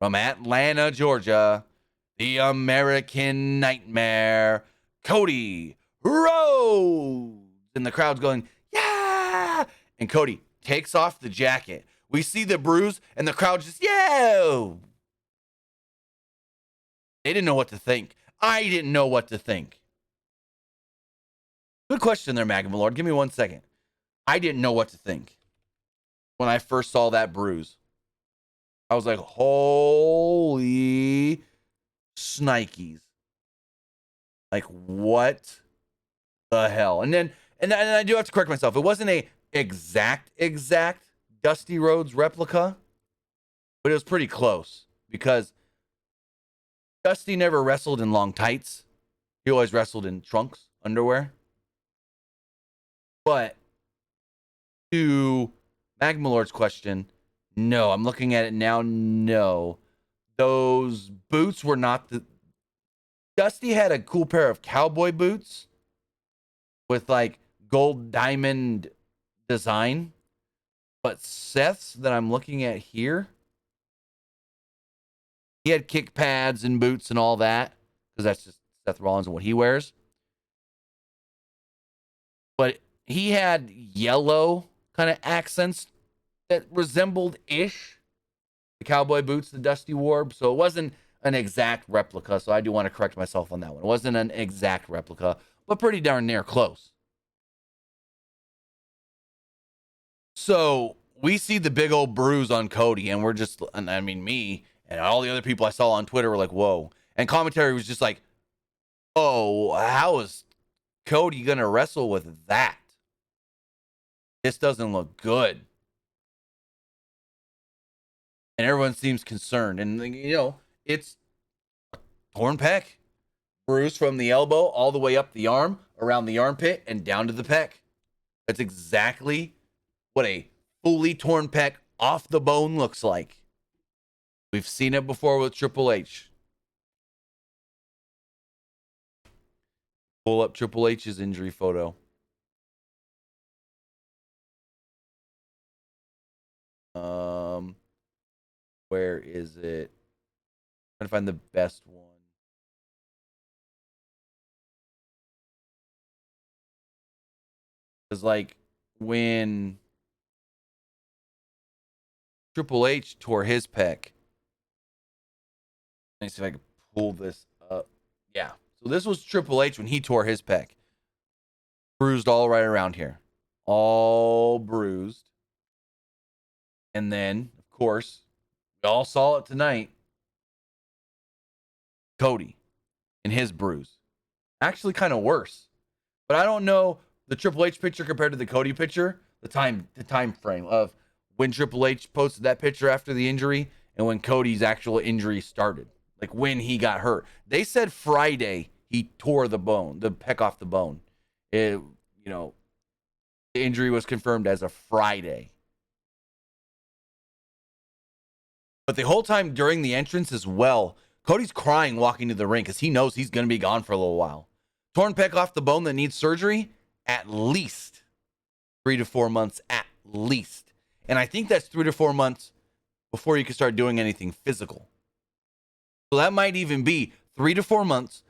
from Atlanta, Georgia, the American Nightmare, Cody Rhodes. And the crowd's going, yeah! And Cody takes off the jacket. We see the bruise, and the crowd just, yeah! They didn't know what to think. I didn't know what to think. Good question there, Magma Lord. Give me 1 second. I didn't know what to think when I first saw that bruise. I was like, holy snikes. Like, what the hell? And I do have to correct myself. It wasn't a exact Dusty Rhodes replica, but it was pretty close because Dusty never wrestled in long tights. He always wrestled in trunks, underwear. But to Magma Lord's question, no, I'm looking at it now. No, those boots were not Dusty had a cool pair of cowboy boots with like gold diamond design. But Seth's that I'm looking at here, he had kick pads and boots and all that, because that's just Seth Rollins and what he wears. But he had yellow kind of accents that resembled-ish the cowboy boots that Dusty wore. So it wasn't an exact replica. So I do want to correct myself on that one. It wasn't an exact replica, but pretty darn near close. So we see the big old bruise on Cody, and me and all the other people I saw on Twitter were like, whoa. And commentary was just like, oh, how is Cody going to wrestle with that? This doesn't look good. And everyone seems concerned. And, it's a torn pec. Bruise from the elbow all the way up the arm, around the armpit, and down to the pec. That's exactly what a fully torn pec off the bone looks like. We've seen it before with Triple H. Pull up Triple H's injury photo. Where is it? I'm trying to find the best one. It's like when Triple H tore his pec. Let me see if I can pull this up. Yeah. So this was Triple H when he tore his pec. Bruised all right around here. All bruised. And then, of course, we all saw it tonight. Cody and his bruise. Actually kind of worse. But I don't know the Triple H picture compared to the Cody picture, the time frame of when Triple H posted that picture after the injury and when Cody's actual injury started. Like when he got hurt. They said Friday he tore the pec off the bone. The injury was confirmed as a Friday. But the whole time during the entrance as well, Cody's crying walking to the ring because he knows he's going to be gone for a little while. Torn pec off the bone that needs surgery, at least 3 to 4 months, at least. And I think that's 3 to 4 months before you can start doing anything physical. So that might even be 3 to 4 months.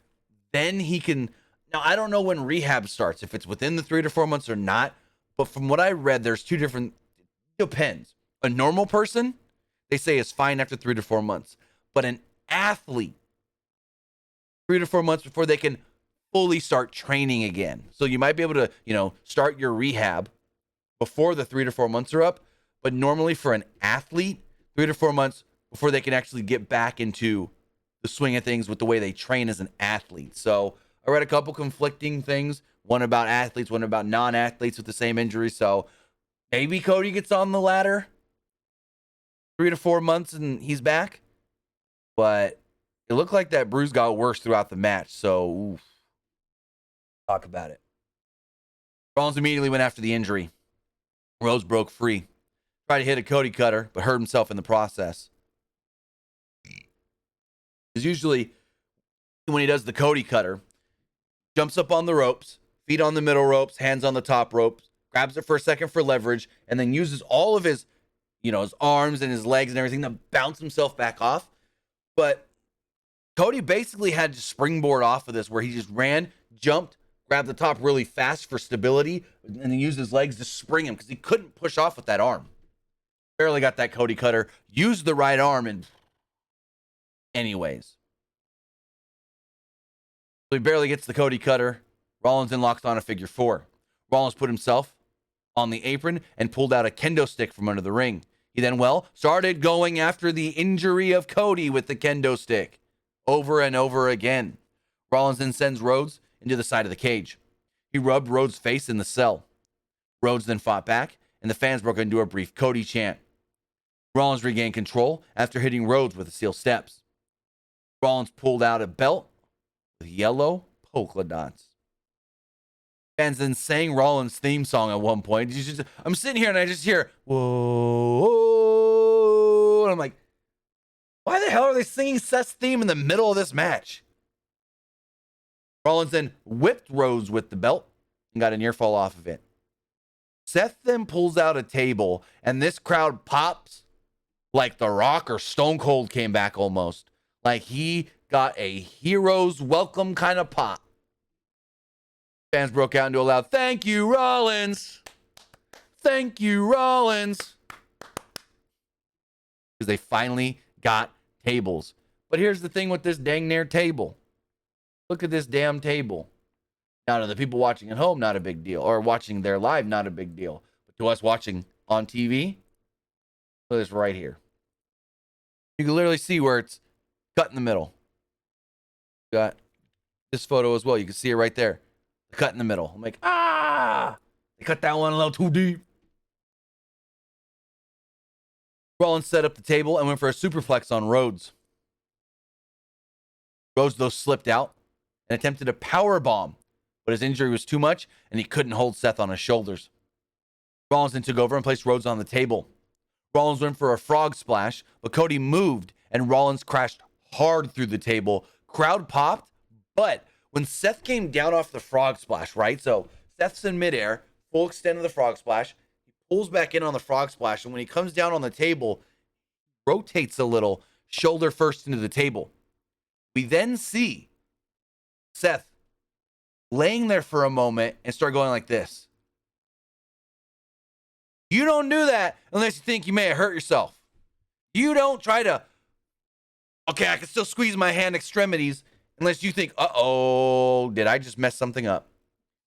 Then he can. Now, I don't know when rehab starts, if it's within the 3 to 4 months or not. But from what I read, there's two different. Depends. A normal person, they say, is fine after 3 to 4 months. But an athlete, 3 to 4 months before they can fully start training again. So you might be able to, start your rehab before the 3 to 4 months are up. But normally for an athlete, 3 to 4 months before they can actually get back into the swing of things with the way they train as an athlete. So I read a couple conflicting things, one about athletes, one about non-athletes with the same injury. So maybe Cody gets on the ladder 3 to 4 months and he's back. But it looked like that bruise got worse throughout the match. So, talk about it. Rollins immediately went after the injury. Rhodes broke free. Tried to hit a Cody cutter, but hurt himself in the process. Because usually, when he does the Cody cutter, jumps up on the ropes, feet on the middle ropes, hands on the top ropes, grabs it for a second for leverage, and then uses all of his, his arms and his legs and everything to bounce himself back off. But Cody basically had to springboard off of this where he just ran, jumped, grabbed the top really fast for stability, and then used his legs to spring him because he couldn't push off with that arm. Barely got that Cody cutter, used the right arm, and anyways. So he barely gets the Cody cutter. Rollins then locks on a figure 4. Rollins put himself on the apron and pulled out a kendo stick from under the ring. He then, started going after the injury of Cody with the kendo stick over and over again. Rollins then sends Rhodes into the side of the cage. He rubbed Rhodes' face in the cell. Rhodes then fought back, and the fans broke into a brief Cody chant. Rollins regained control after hitting Rhodes with the steel steps. Rollins pulled out a belt with yellow polka dots. Fans then sang Rollins' theme song at one point. I'm sitting here and I just hear, whoa, whoa, and I'm like, why the hell are they singing Seth's theme in the middle of this match? Rollins then whipped Rhodes with the belt and got an earfall off of it. Seth then pulls out a table, and this crowd pops like The Rock or Stone Cold came back almost. Like he got a hero's welcome kind of pop. Fans broke out into a loud, "Thank you, Rollins. Thank you, Rollins." Because they finally got tables. But here's the thing with this dang near table. Look at this damn table. Now, to the people watching at home, not a big deal. Or watching there live, not a big deal. But to us watching on TV, look at this right here. You can literally see where it's cut in the middle. Got this photo as well. You can see it right there. The cut in the middle. I'm like, they cut that one a little too deep. Rollins set up the table and went for a superplex on Rhodes. Rhodes, though, slipped out and attempted a power bomb, but his injury was too much and he couldn't hold Seth on his shoulders. Rollins then took over and placed Rhodes on the table. Rollins went for a frog splash, but Cody moved and Rollins crashed hard through the table. Crowd popped, but when Seth came down off the frog splash, right? So Seth's in midair, full extent of the frog splash. He pulls back in on the frog splash, and when he comes down on the table, rotates a little, shoulder first into the table. We then see Seth laying there for a moment and start going like this. You don't do that unless you think you may have hurt yourself. You don't try to, okay, I can still squeeze my hand extremities unless you think, uh-oh, did I just mess something up?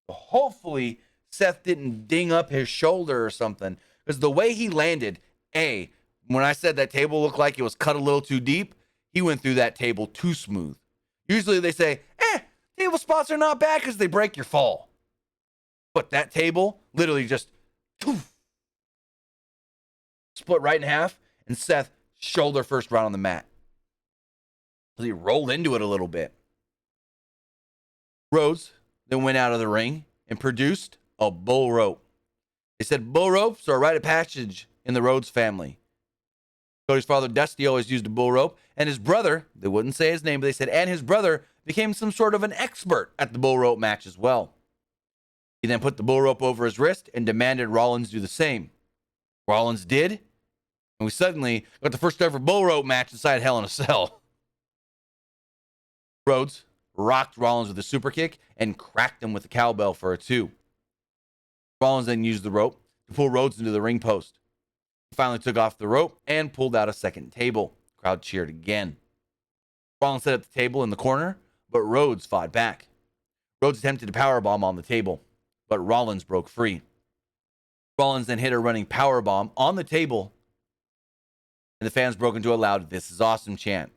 Hopefully, Seth didn't ding up his shoulder or something, because the way he landed, when I said that table looked like it was cut a little too deep, he went through that table too smooth. Usually they say, table spots are not bad because they break your fall. But that table literally just poof, split right in half, and Seth shoulder first right on the mat. So he rolled into it a little bit. Rhodes then went out of the ring and produced a bull rope. They said bull ropes are a rite of passage in the Rhodes family. Cody's father, Dusty, always used a bull rope, and his brother, they wouldn't say his name, but they said, and his brother became some sort of an expert at the bull rope match as well. He then put the bull rope over his wrist and demanded Rollins do the same. Rollins did, and we suddenly got the first ever bull rope match inside Hell in a Cell. Rhodes rocked Rollins with a super kick and cracked him with a cowbell for a 2. Rollins then used the rope to pull Rhodes into the ring post. He finally took off the rope and pulled out a second table. Crowd cheered again. Rollins set up the table in the corner, but Rhodes fought back. Rhodes attempted to powerbomb on the table, but Rollins broke free. Rollins then hit a running powerbomb on the table, and the fans broke into a loud "This is awesome" chant.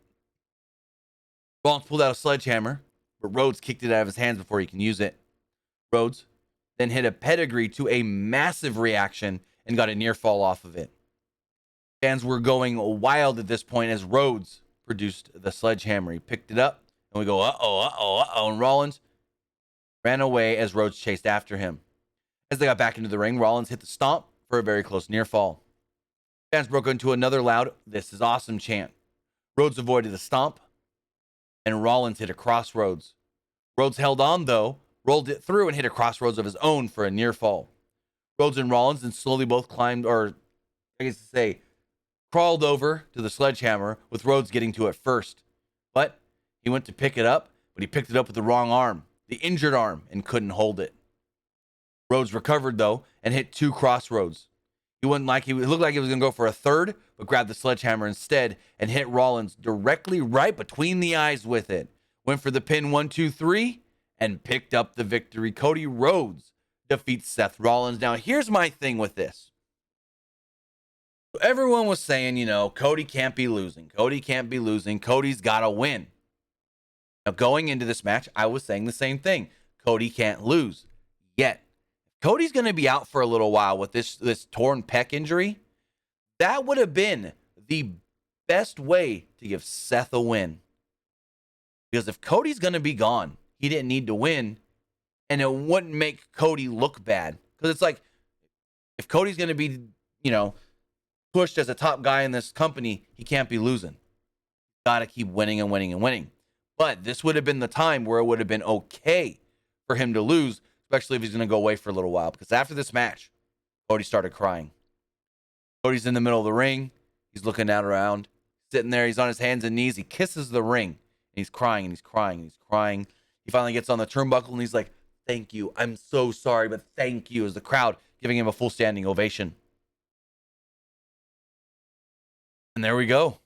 Rollins pulled out a sledgehammer, but Rhodes kicked it out of his hands before he can use it. Rhodes then hit a pedigree to a massive reaction and got a near fall off of it. Fans were going wild at this point as Rhodes produced the sledgehammer. He picked it up, and we go, and Rollins ran away as Rhodes chased after him. As they got back into the ring, Rollins hit the stomp for a very close near fall. Fans broke into another loud "This is awesome" chant. Rhodes avoided the stomp, and Rollins hit a crossroads. Rhodes held on, though, rolled it through, and hit a crossroads of his own for a near fall. Rhodes and Rollins then slowly both climbed, or I guess to say, crawled over to the sledgehammer, with Rhodes getting to it first. But he went to pick it up, but he picked it up with the wrong arm, the injured arm, and couldn't hold it. Rhodes recovered, though, and hit 2 crossroads. He looked like he was going to go for a third, but grabbed the sledgehammer instead and hit Rollins directly right between the eyes with it. Went for the pin 1, 2, 3, and picked up the victory. Cody Rhodes defeats Seth Rollins. Now, here's my thing with this. Everyone was saying, Cody can't be losing. Cody can't be losing. Cody's got to win. Now, going into this match, I was saying the same thing. Cody can't lose. Yet, Cody's going to be out for a little while with this torn pec injury. That would have been the best way to give Seth a win. Because if Cody's going to be gone, he didn't need to win, and it wouldn't make Cody look bad. Because it's like, if Cody's going to be, pushed as a top guy in this company, he can't be losing. Got to keep winning and winning and winning. But this would have been the time where it would have been okay for him to lose, especially if he's going to go away for a little while. Because after this match, Cody started crying. Cody's in the middle of the ring. He's looking out around, sitting there. He's on his hands and knees. He kisses the ring. And he's crying and he's crying and he's crying. He finally gets on the turnbuckle and he's like, "Thank you. I'm so sorry, but thank you," as the crowd giving him a full standing ovation. And there we go.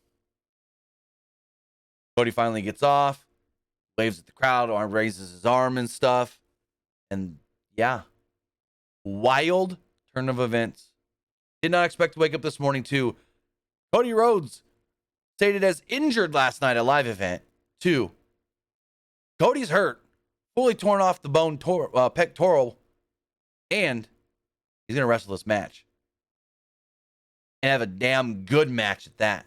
Cody finally gets off, waves at the crowd, raises his arm and stuff. And yeah, wild turn of events. Did not expect to wake up this morning to Cody Rhodes stated as injured last night at live event. 2, Cody's hurt, fully torn off the bone pectoral, and he's going to wrestle this match. And have a damn good match at that.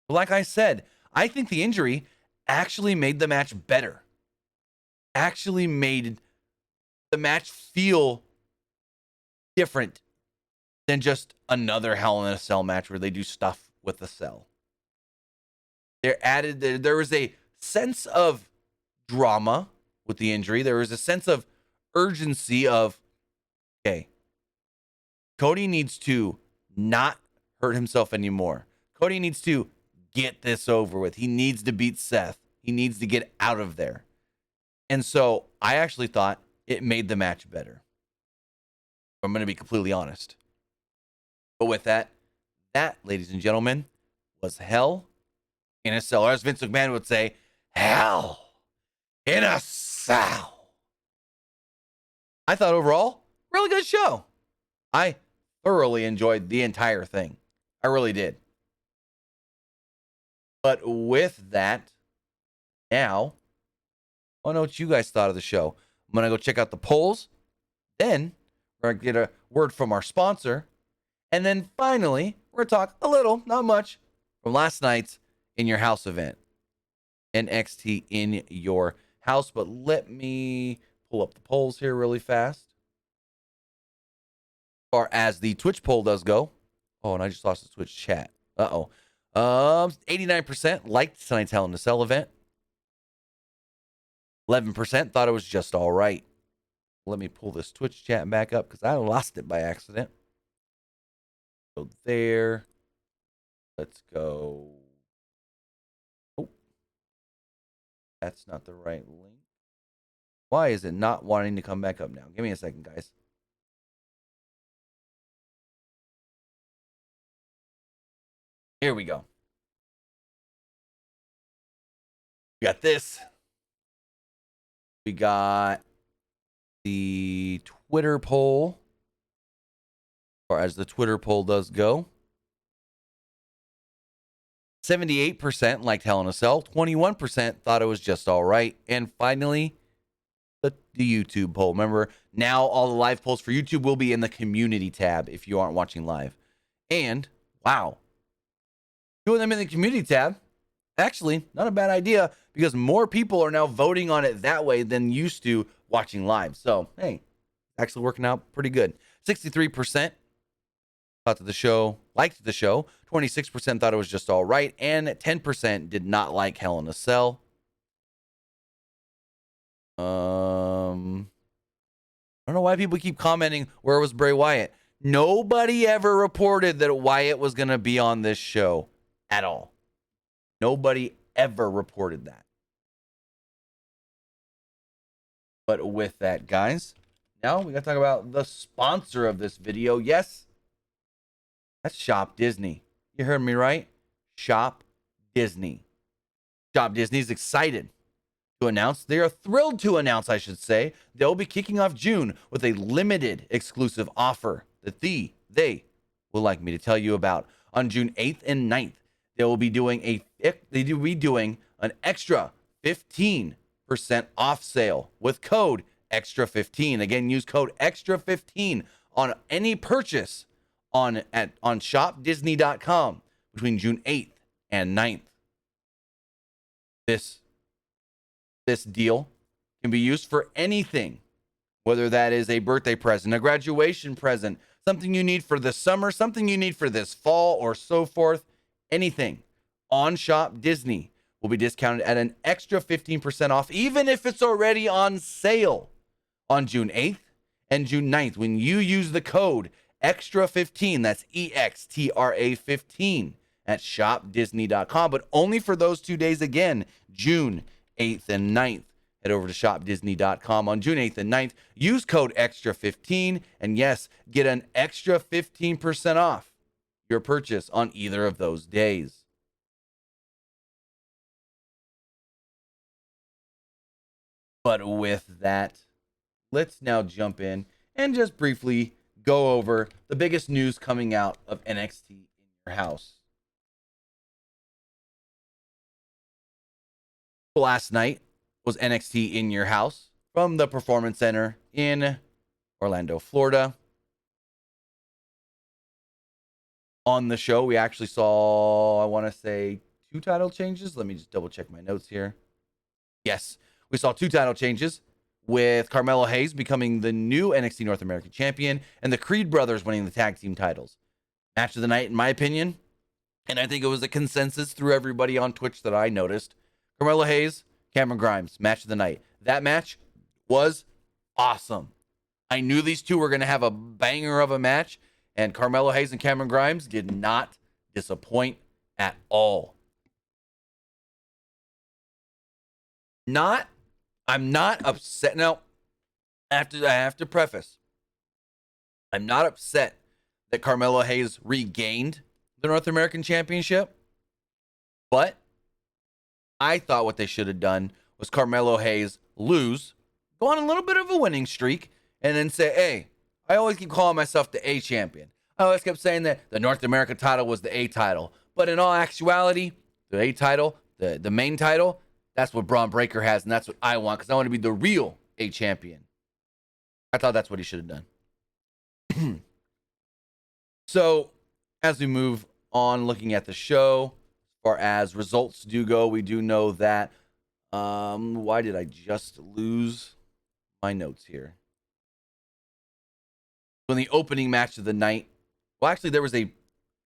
But like I said, I think the injury actually made the match better. Actually made the match feel different than just another Hell in a Cell match where they do stuff with the cell. There was a sense of drama with the injury. There was a sense of urgency of, okay, Cody needs to not hurt himself anymore. Cody needs to get this over with. He needs to beat Seth. He needs to get out of there. And so I actually thought it made the match better. I'm going to be completely honest. But with that, ladies and gentlemen, was Hell in a Cell. Or as Vince McMahon would say, Hell in a Cell. I thought overall, really good show. I thoroughly enjoyed the entire thing. I really did. But with that, now, I want to know what you guys thought of the show. I'm going to go check out the polls. Then we're going to get a word from our sponsor. And then finally, we're going to talk a little, not much, from last night's In Your House event. NXT In Your House. But let me pull up the polls here really fast. As far as the Twitch poll does go. Oh, and I just lost the Twitch chat. 89% liked tonight's Hell in a Cell event. 11% thought it was just all right. Let me pull this Twitch chat back up because I lost it by accident. So there. Let's go. Oh, that's not the right link. Why is it not wanting to come back up now? Give me a second, guys. Here we go. We got this. We got the Twitter poll. Or as the Twitter poll does go. 78% liked Hell in a Cell. 21% thought it was just all right. And finally, the YouTube poll. Remember, now all the live polls for YouTube will be in the community tab if you aren't watching live. And, wow, doing them in the community tab, actually, not a bad idea because more people are now voting on it that way than used to watching live. So, hey, actually working out pretty good. 63% thought that the show, liked the show. 26% thought it was just all right. And 10% did not like Hell in a Cell. I don't know why people keep commenting, where was Bray Wyatt? Nobody ever reported that Wyatt was going to be on this show at all. Nobody ever reported that. But with that, guys, now we got to talk about the sponsor of this video. Yes, that's Shop Disney. You heard me right? Shop Disney. Shop Disney's excited to announce, they are thrilled to announce, I should say, they'll be kicking off June with a limited exclusive offer that they will like me to tell you about. On June 8th and 9th, they will be doing an extra 15% off sale with code extra15. Again, use code extra15 on any purchase on shopdisney.com between June 8th and 9th. This deal can be used for anything, whether that is a birthday present, a graduation present, something you need for the summer, something you need for this fall, or so forth. Anything on Shop Disney will be discounted at an extra 15% off, even if it's already on sale on June 8th and June 9th when you use the code extra15. That's EXTRA 15 at shopdisney.com, but only for those 2 days. Again, June 8th and 9th. Head over to shopdisney.com on June 8th and 9th. Use code extra15 and yes, get an extra 15% off your purchase on either of those days. But with that, let's now jump in and just briefly go over the biggest news coming out of NXT In Your House. Last night was NXT In Your House from the Performance Center in Orlando, Florida. On the show, we actually saw, I want to say, 2 title changes. Let me just double check my notes here. Yes, we saw 2 title changes. with Carmelo Hayes becoming the new NXT North American champion and the Creed brothers winning the tag team titles. Match of the night, in my opinion, and I think it was a consensus through everybody on Twitch that I noticed. Carmelo Hayes, Cameron Grimes, match of the night. That match was awesome. I knew these two were going to have a banger of a match, and Carmelo Hayes and Cameron Grimes did not disappoint at all. I'm not upset. Now, I have to preface, I'm not upset that Carmelo Hayes regained the North American Championship, but I thought what they should have done was Carmelo Hayes lose, go on a little bit of a winning streak, and then say, hey, I always keep calling myself the A champion. I always kept saying that the North American title was the A title. But in all actuality, the A title, the main title, that's what Braun Breaker has, and that's what I want, because I want to be the real A champion. I thought that's what he should have done. So, as we move on looking at the show, as far as results do go, we do know that, why did I just lose my notes here? So in the opening match of the night, well, actually, there was a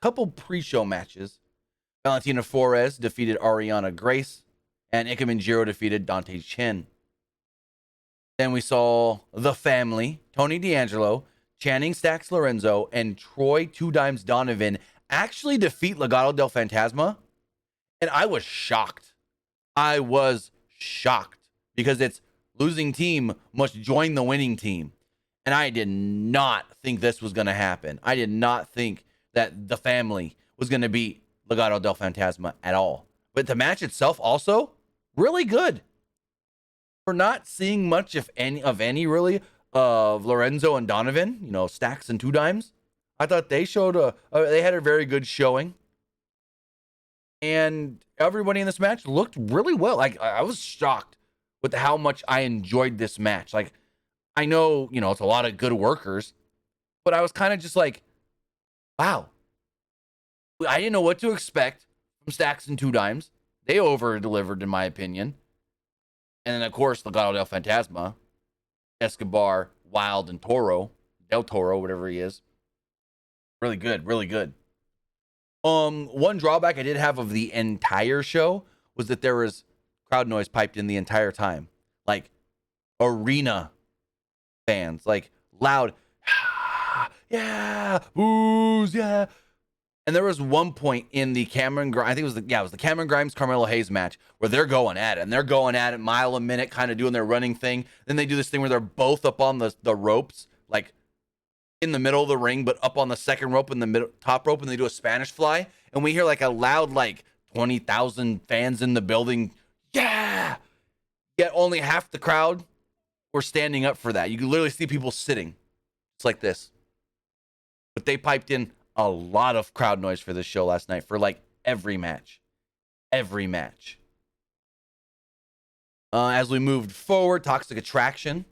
couple pre-show matches. Valentina Flores defeated Ariana Grace, and Ika Jiro defeated Dante Chen. Then we saw the family, Tony D'Angelo, Channing Stacks Lorenzo, and Troy Two Dimes Donovan actually defeat Legado del Fantasma. And I was shocked. I was shocked because it's losing team must join the winning team. And I did not think this was going to happen. I did not think that the family was going to beat Legado del Fantasma at all. But the match itself also really good. We're not seeing much, if any really, of Lorenzo and Donovan, Stacks and Two Dimes. I thought they showed they had a very good showing. And everybody in this match looked really well. Like, I was shocked with how much I enjoyed this match. Like, I know, it's a lot of good workers, but I was kind of just like, wow. I didn't know what to expect from Stacks and Two Dimes. They over-delivered, in my opinion. And then, of course, Legado del Fantasma, Escobar, Wild, and Del Toro, whatever he is. Really good, really good. One drawback I did have of the entire show was that there was crowd noise piped in the entire time. Like, arena fans, like loud, yeah, boos, yeah. And there was one point in the Cameron Grimes, I think it was the Cameron Grimes Carmelo Hayes match where they're going at it, and they're going at it mile a minute, kind of doing their running thing. Then they do this thing where they're both up on the ropes, like in the middle of the ring, but up on the second rope in the middle, top rope, and they do a Spanish fly. And we hear like a loud, like 20,000 fans in the building. Yeah. Yet only half the crowd were standing up for that. You could literally see people sitting. It's like this. But they piped in a lot of crowd noise for this show last night for like every match. Every match. As we moved forward, Toxic Attraction,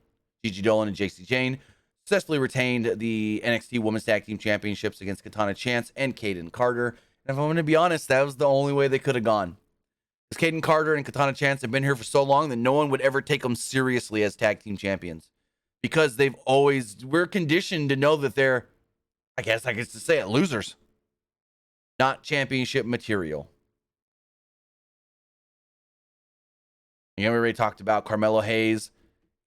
Gigi Dolan and JC Jane successfully retained the NXT Women's Tag Team Championships against Katana Chance and Kaden Carter. And if I'm going to be honest, that was the only way they could have gone. Because Kaden Carter and Katana Chance have been here for so long that no one would ever take them seriously as tag team champions. Because we're conditioned to know that they're, I guess to say it, losers. Not championship material. We already talked about Carmelo Hayes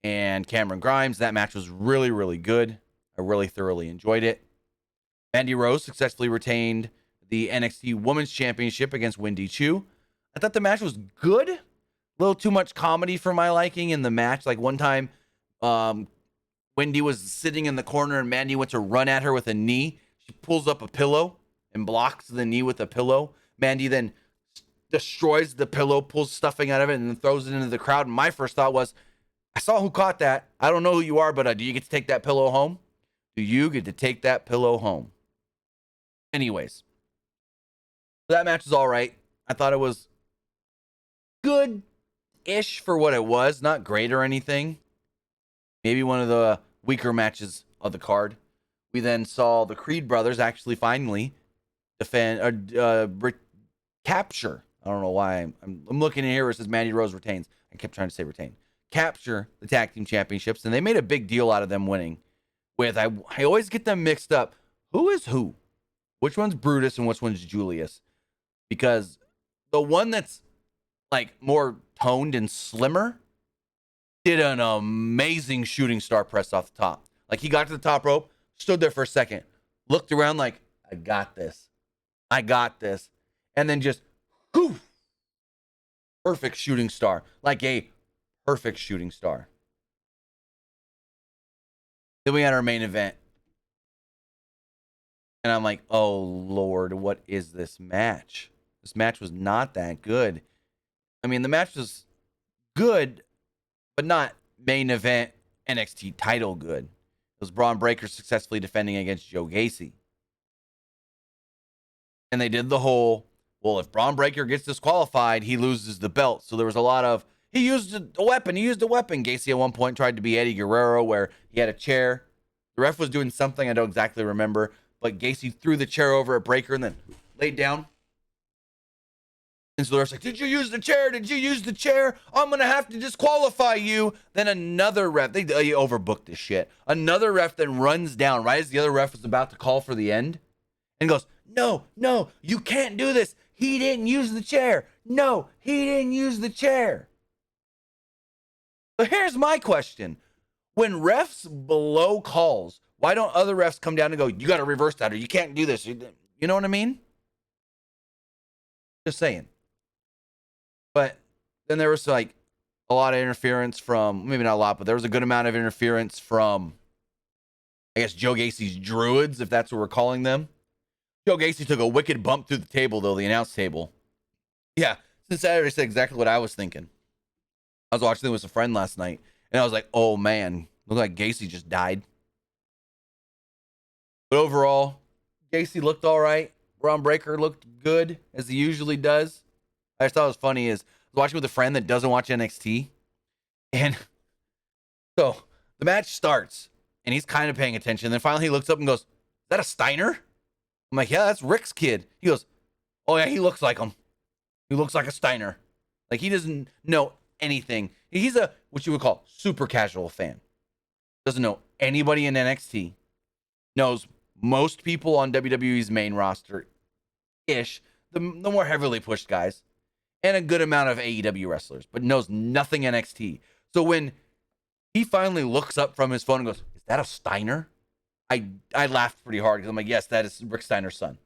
and Cameron Grimes. That match was really, really good. I really thoroughly enjoyed it. Mandy Rose successfully retained the NXT Women's Championship against Wendy Chu. I thought the match was good. A little too much comedy for my liking in the match. Like one time, Wendy was sitting in the corner and Mandy went to run at her with a knee. She pulls up a pillow and blocks the knee with a pillow. Mandy then destroys the pillow, pulls stuffing out of it, and then throws it into the crowd. And my first thought was, I saw who caught that. I don't know who you are, but do you get to take that pillow home? Do you get to take that pillow home? Anyways, that match was all right. I thought it was good-ish for what it was. Not great or anything. Maybe one of the weaker matches of the card. We then saw the Creed brothers actually finally capture. I don't know why I'm looking in here where it says Mandy Rose retains. I kept trying to say retain. capture the tag team championships, and they made a big deal out of them winning. With I always get them mixed up. Who is who? Which one's Brutus and which one's Julius? Because the one that's like more toned and slimmer did an amazing shooting star press off the top. Like he got to the top rope, stood there for a second, looked around like, I got this. I got this. And then just, whoo, perfect shooting star. Like a perfect shooting star. Then we had our main event. And I'm like, oh, Lord, what is this match? This match was not that good. I mean, the match was good, but not main event NXT title good. It was Braun Breaker successfully defending against Joe Gacy. And they did the whole, well, if Braun Breaker gets disqualified, he loses the belt. So there was a lot of, he used a weapon. Gacy at one point tried to be Eddie Guerrero where he had a chair. The ref was doing something, I don't exactly remember. But Gacy threw the chair over at Breaker and then laid down. And so the ref's like, did you use the chair? Did you use the chair? I'm going to have to disqualify you. Then another ref, they overbooked this shit. Another ref then runs down right as the other ref was about to call for the end and goes, no, you can't do this. He didn't use the chair. No, he didn't use the chair. But here's my question. When refs blow calls, why don't other refs come down and go, you got to reverse that or you can't do this? You know what I mean? Just saying. But then there was like a lot of interference from, maybe not a lot, but there was a good amount of interference from, I guess, Joe Gacy's druids, if that's what we're calling them. Joe Gacy took a wicked bump through the table, though, the announce table. Yeah, since Saturday said exactly what I was thinking. I was watching it with a friend last night, and I was like, oh, man, looked like Gacy just died. But overall, Gacy looked all right. Braun Breaker looked good, as he usually does. I just thought it was funny is I was watching with a friend that doesn't watch NXT. And so the match starts, and he's kind of paying attention. Then finally he looks up and goes, is that a Steiner? I'm like, yeah, that's Rick's kid. He goes, oh, yeah, he looks like him. He looks like a Steiner. Like, he doesn't know anything. He's a, what you would call, super casual fan. Doesn't know anybody in NXT. Knows most people on WWE's main roster-ish. The more heavily pushed guys. And a good amount of AEW wrestlers. But knows nothing NXT. So when he finally looks up from his phone and goes, is that a Steiner? I laughed pretty hard because I'm like, yes, that is Rick Steiner's son.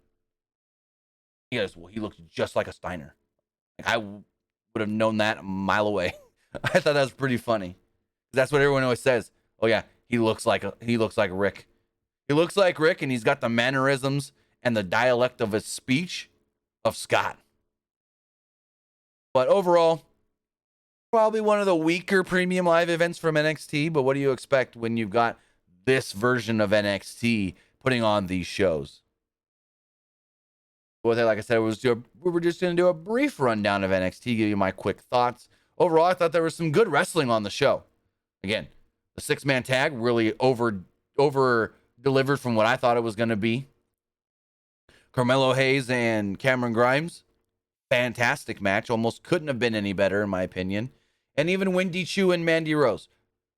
He goes, well, he looks just like a Steiner. Like, I would have known that a mile away. I thought that was pretty funny. That's what everyone always says. Oh yeah, he looks like Rick. He looks like Rick, and he's got the mannerisms and the dialect of his speech of Scott. But overall, probably one of the weaker premium live events from NXT. But what do you expect when you've got this version of NXT putting on these shows? With it, like I said, we were just going to do a brief rundown of NXT, give you my quick thoughts. Overall, I thought there was some good wrestling on the show. Again, the 6-man tag really over delivered from what I thought it was going to be. Carmelo Hayes and Cameron Grimes, fantastic match. Almost couldn't have been any better, in my opinion. And even Wendy Choo and Mandy Rose.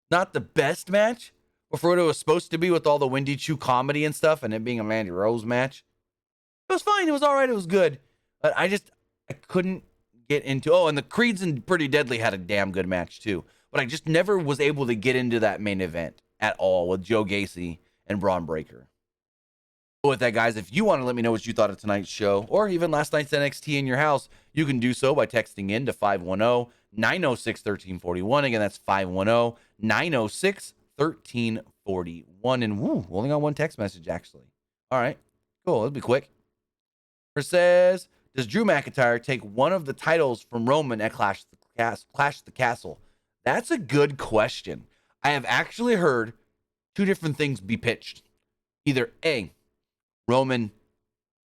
Not the best match, but for what it was supposed to be with all the Wendy Choo comedy and stuff, and it being a Mandy Rose match, it was fine. It was all right. It was good. But I couldn't get into... Oh, and the Creeds and Pretty Deadly had a damn good match, too. But I just never was able to get into that main event at all with Joe Gacy and Braun Breaker. But with that, guys, if you want to let me know what you thought of tonight's show, or even last night's NXT in your house, you can do so by texting in to 510-906-1341. Again, that's 510-906-1341. And woo, we only got one text message, actually. All right, cool. It'll be quick. It says, does Drew McIntyre take one of the titles from Roman at Clash the Castle? That's a good question. I have actually heard two different things be pitched. Either A, Roman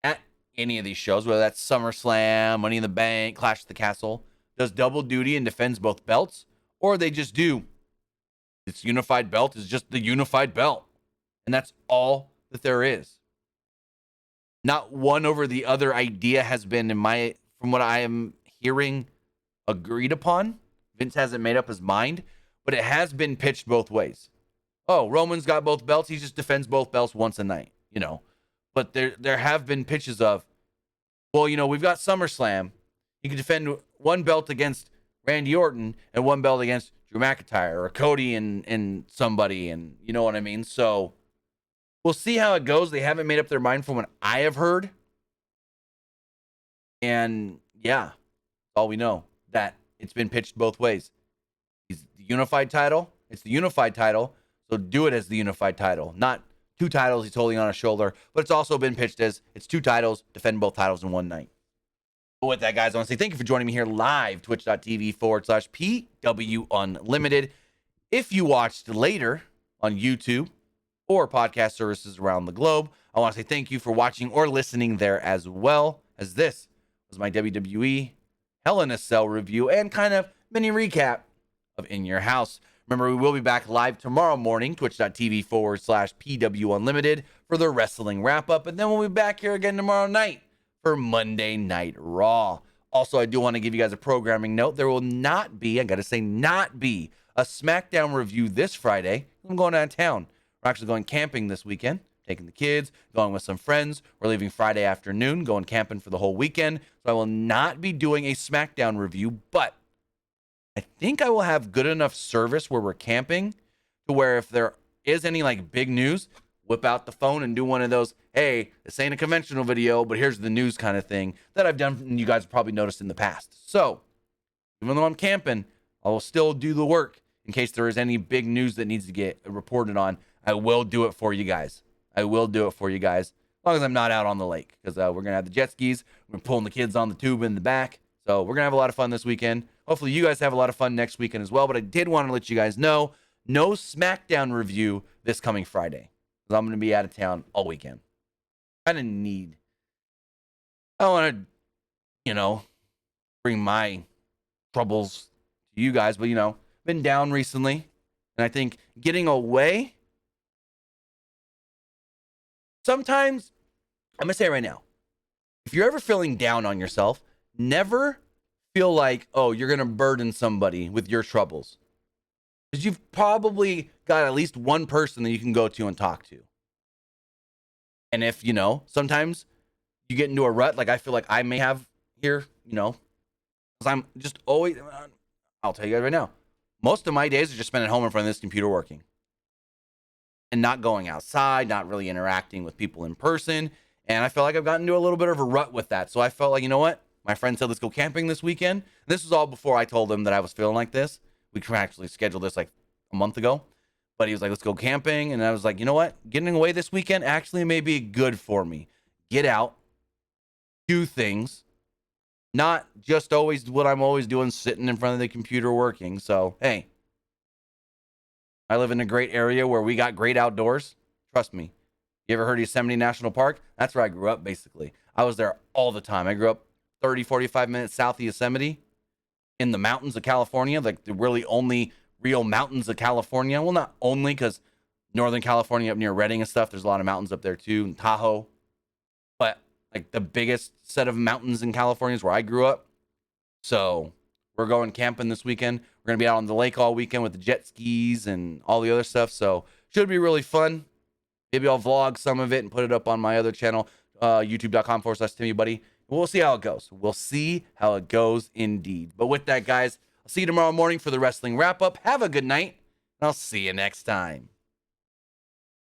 at any of these shows, whether that's SummerSlam, Money in the Bank, Clash at the Castle, does double duty and defends both belts, or they just do. This unified belt is just the unified belt, and that's all that there is. Not one over the other idea has been, from what I am hearing, agreed upon. Vince hasn't made up his mind. but it has been pitched both ways. Oh, Roman's got both belts. He just defends both belts once a night, But there have been pitches of, well, we've got SummerSlam. You can defend one belt against Randy Orton and one belt against Drew McIntyre or Cody and somebody, and you know what I mean? So we'll see how it goes. They haven't made up their mind from what I have heard. And yeah, all we know that it's been pitched both ways. It's the unified title. It's the unified title. So do it as the unified title, not two titles he's holding on his shoulder, but it's also been pitched as it's two titles, defend both titles in one night. But with that, guys, I want to say thank you for joining me here live, twitch.tv/PW Unlimited. If you watched later on YouTube or podcast services around the globe, I want to say thank you for watching or listening there as well, as this was my WWE Hell in a Cell review and kind of mini recap of In Your House. Remember, we will be back live tomorrow morning, twitch.tv/PW Unlimited for the wrestling wrap-up. And then we'll be back here again tomorrow night for Monday Night Raw. Also, I do want to give you guys a programming note. There will not be, I got to say not be, a SmackDown review this Friday. I'm going out of town. We're actually going camping this weekend, taking the kids, going with some friends. We're leaving Friday afternoon, going camping for the whole weekend. So I will not be doing a SmackDown review, but I think I will have good enough service where we're camping to where if there is any big news, whip out the phone and do one of those, hey, this ain't a conventional video, but here's the news kind of thing that I've done and you guys have probably noticed in the past. So even though I'm camping, I will still do the work in case there is any big news that needs to get reported on. I will do it for you guys. I will do it for you guys as long as I'm not out on the lake, because we're going to have the jet skis. We're pulling the kids on the tube in the back. So we're going to have a lot of fun this weekend. Hopefully you guys have a lot of fun next weekend as well. But I did want to let you guys know, no SmackDown review this coming Friday, because I'm going to be out of town all weekend. I don't want to, bring my troubles to you guys, but, been down recently. And I think getting away, sometimes, I'm going to say it right now, if you're ever feeling down on yourself, never feel like, oh, you're going to burden somebody with your troubles. Because you've probably got at least one person that you can go to and talk to. And if, sometimes you get into a rut, like I feel like I may have here, because I'm just always, I'll tell you guys right now, most of my days are just spent at home in front of this computer working. And not going outside, not really interacting with people in person. And I feel like I've gotten into a little bit of a rut with that. So I felt like, you know what? My friend said, let's go camping this weekend. This was all before I told him that I was feeling like this. We actually scheduled this a month ago. But he was like, let's go camping. And I was like, you know what? Getting away this weekend actually may be good for me. Get out. Do things. Not just always what I'm always doing, sitting in front of the computer working. So, hey. I live in a great area where we got great outdoors. Trust me. You ever heard of Yosemite National Park? That's where I grew up, basically. I was there all the time. I grew up 30, 45 minutes south of Yosemite in the mountains of California, the really only real mountains of California. Well, not only, because Northern California up near Redding and stuff, there's a lot of mountains up there too, and Tahoe. But the biggest set of mountains in California is where I grew up. So we're going camping this weekend. We're going to be out on the lake all weekend with the jet skis and all the other stuff. So should be really fun. Maybe I'll vlog some of it and put it up on my other channel, youtube.com/TimmyBuddy. We'll see how it goes. We'll see how it goes indeed. But with that, guys, I'll see you tomorrow morning for the wrestling wrap-up. Have a good night, and I'll see you next time.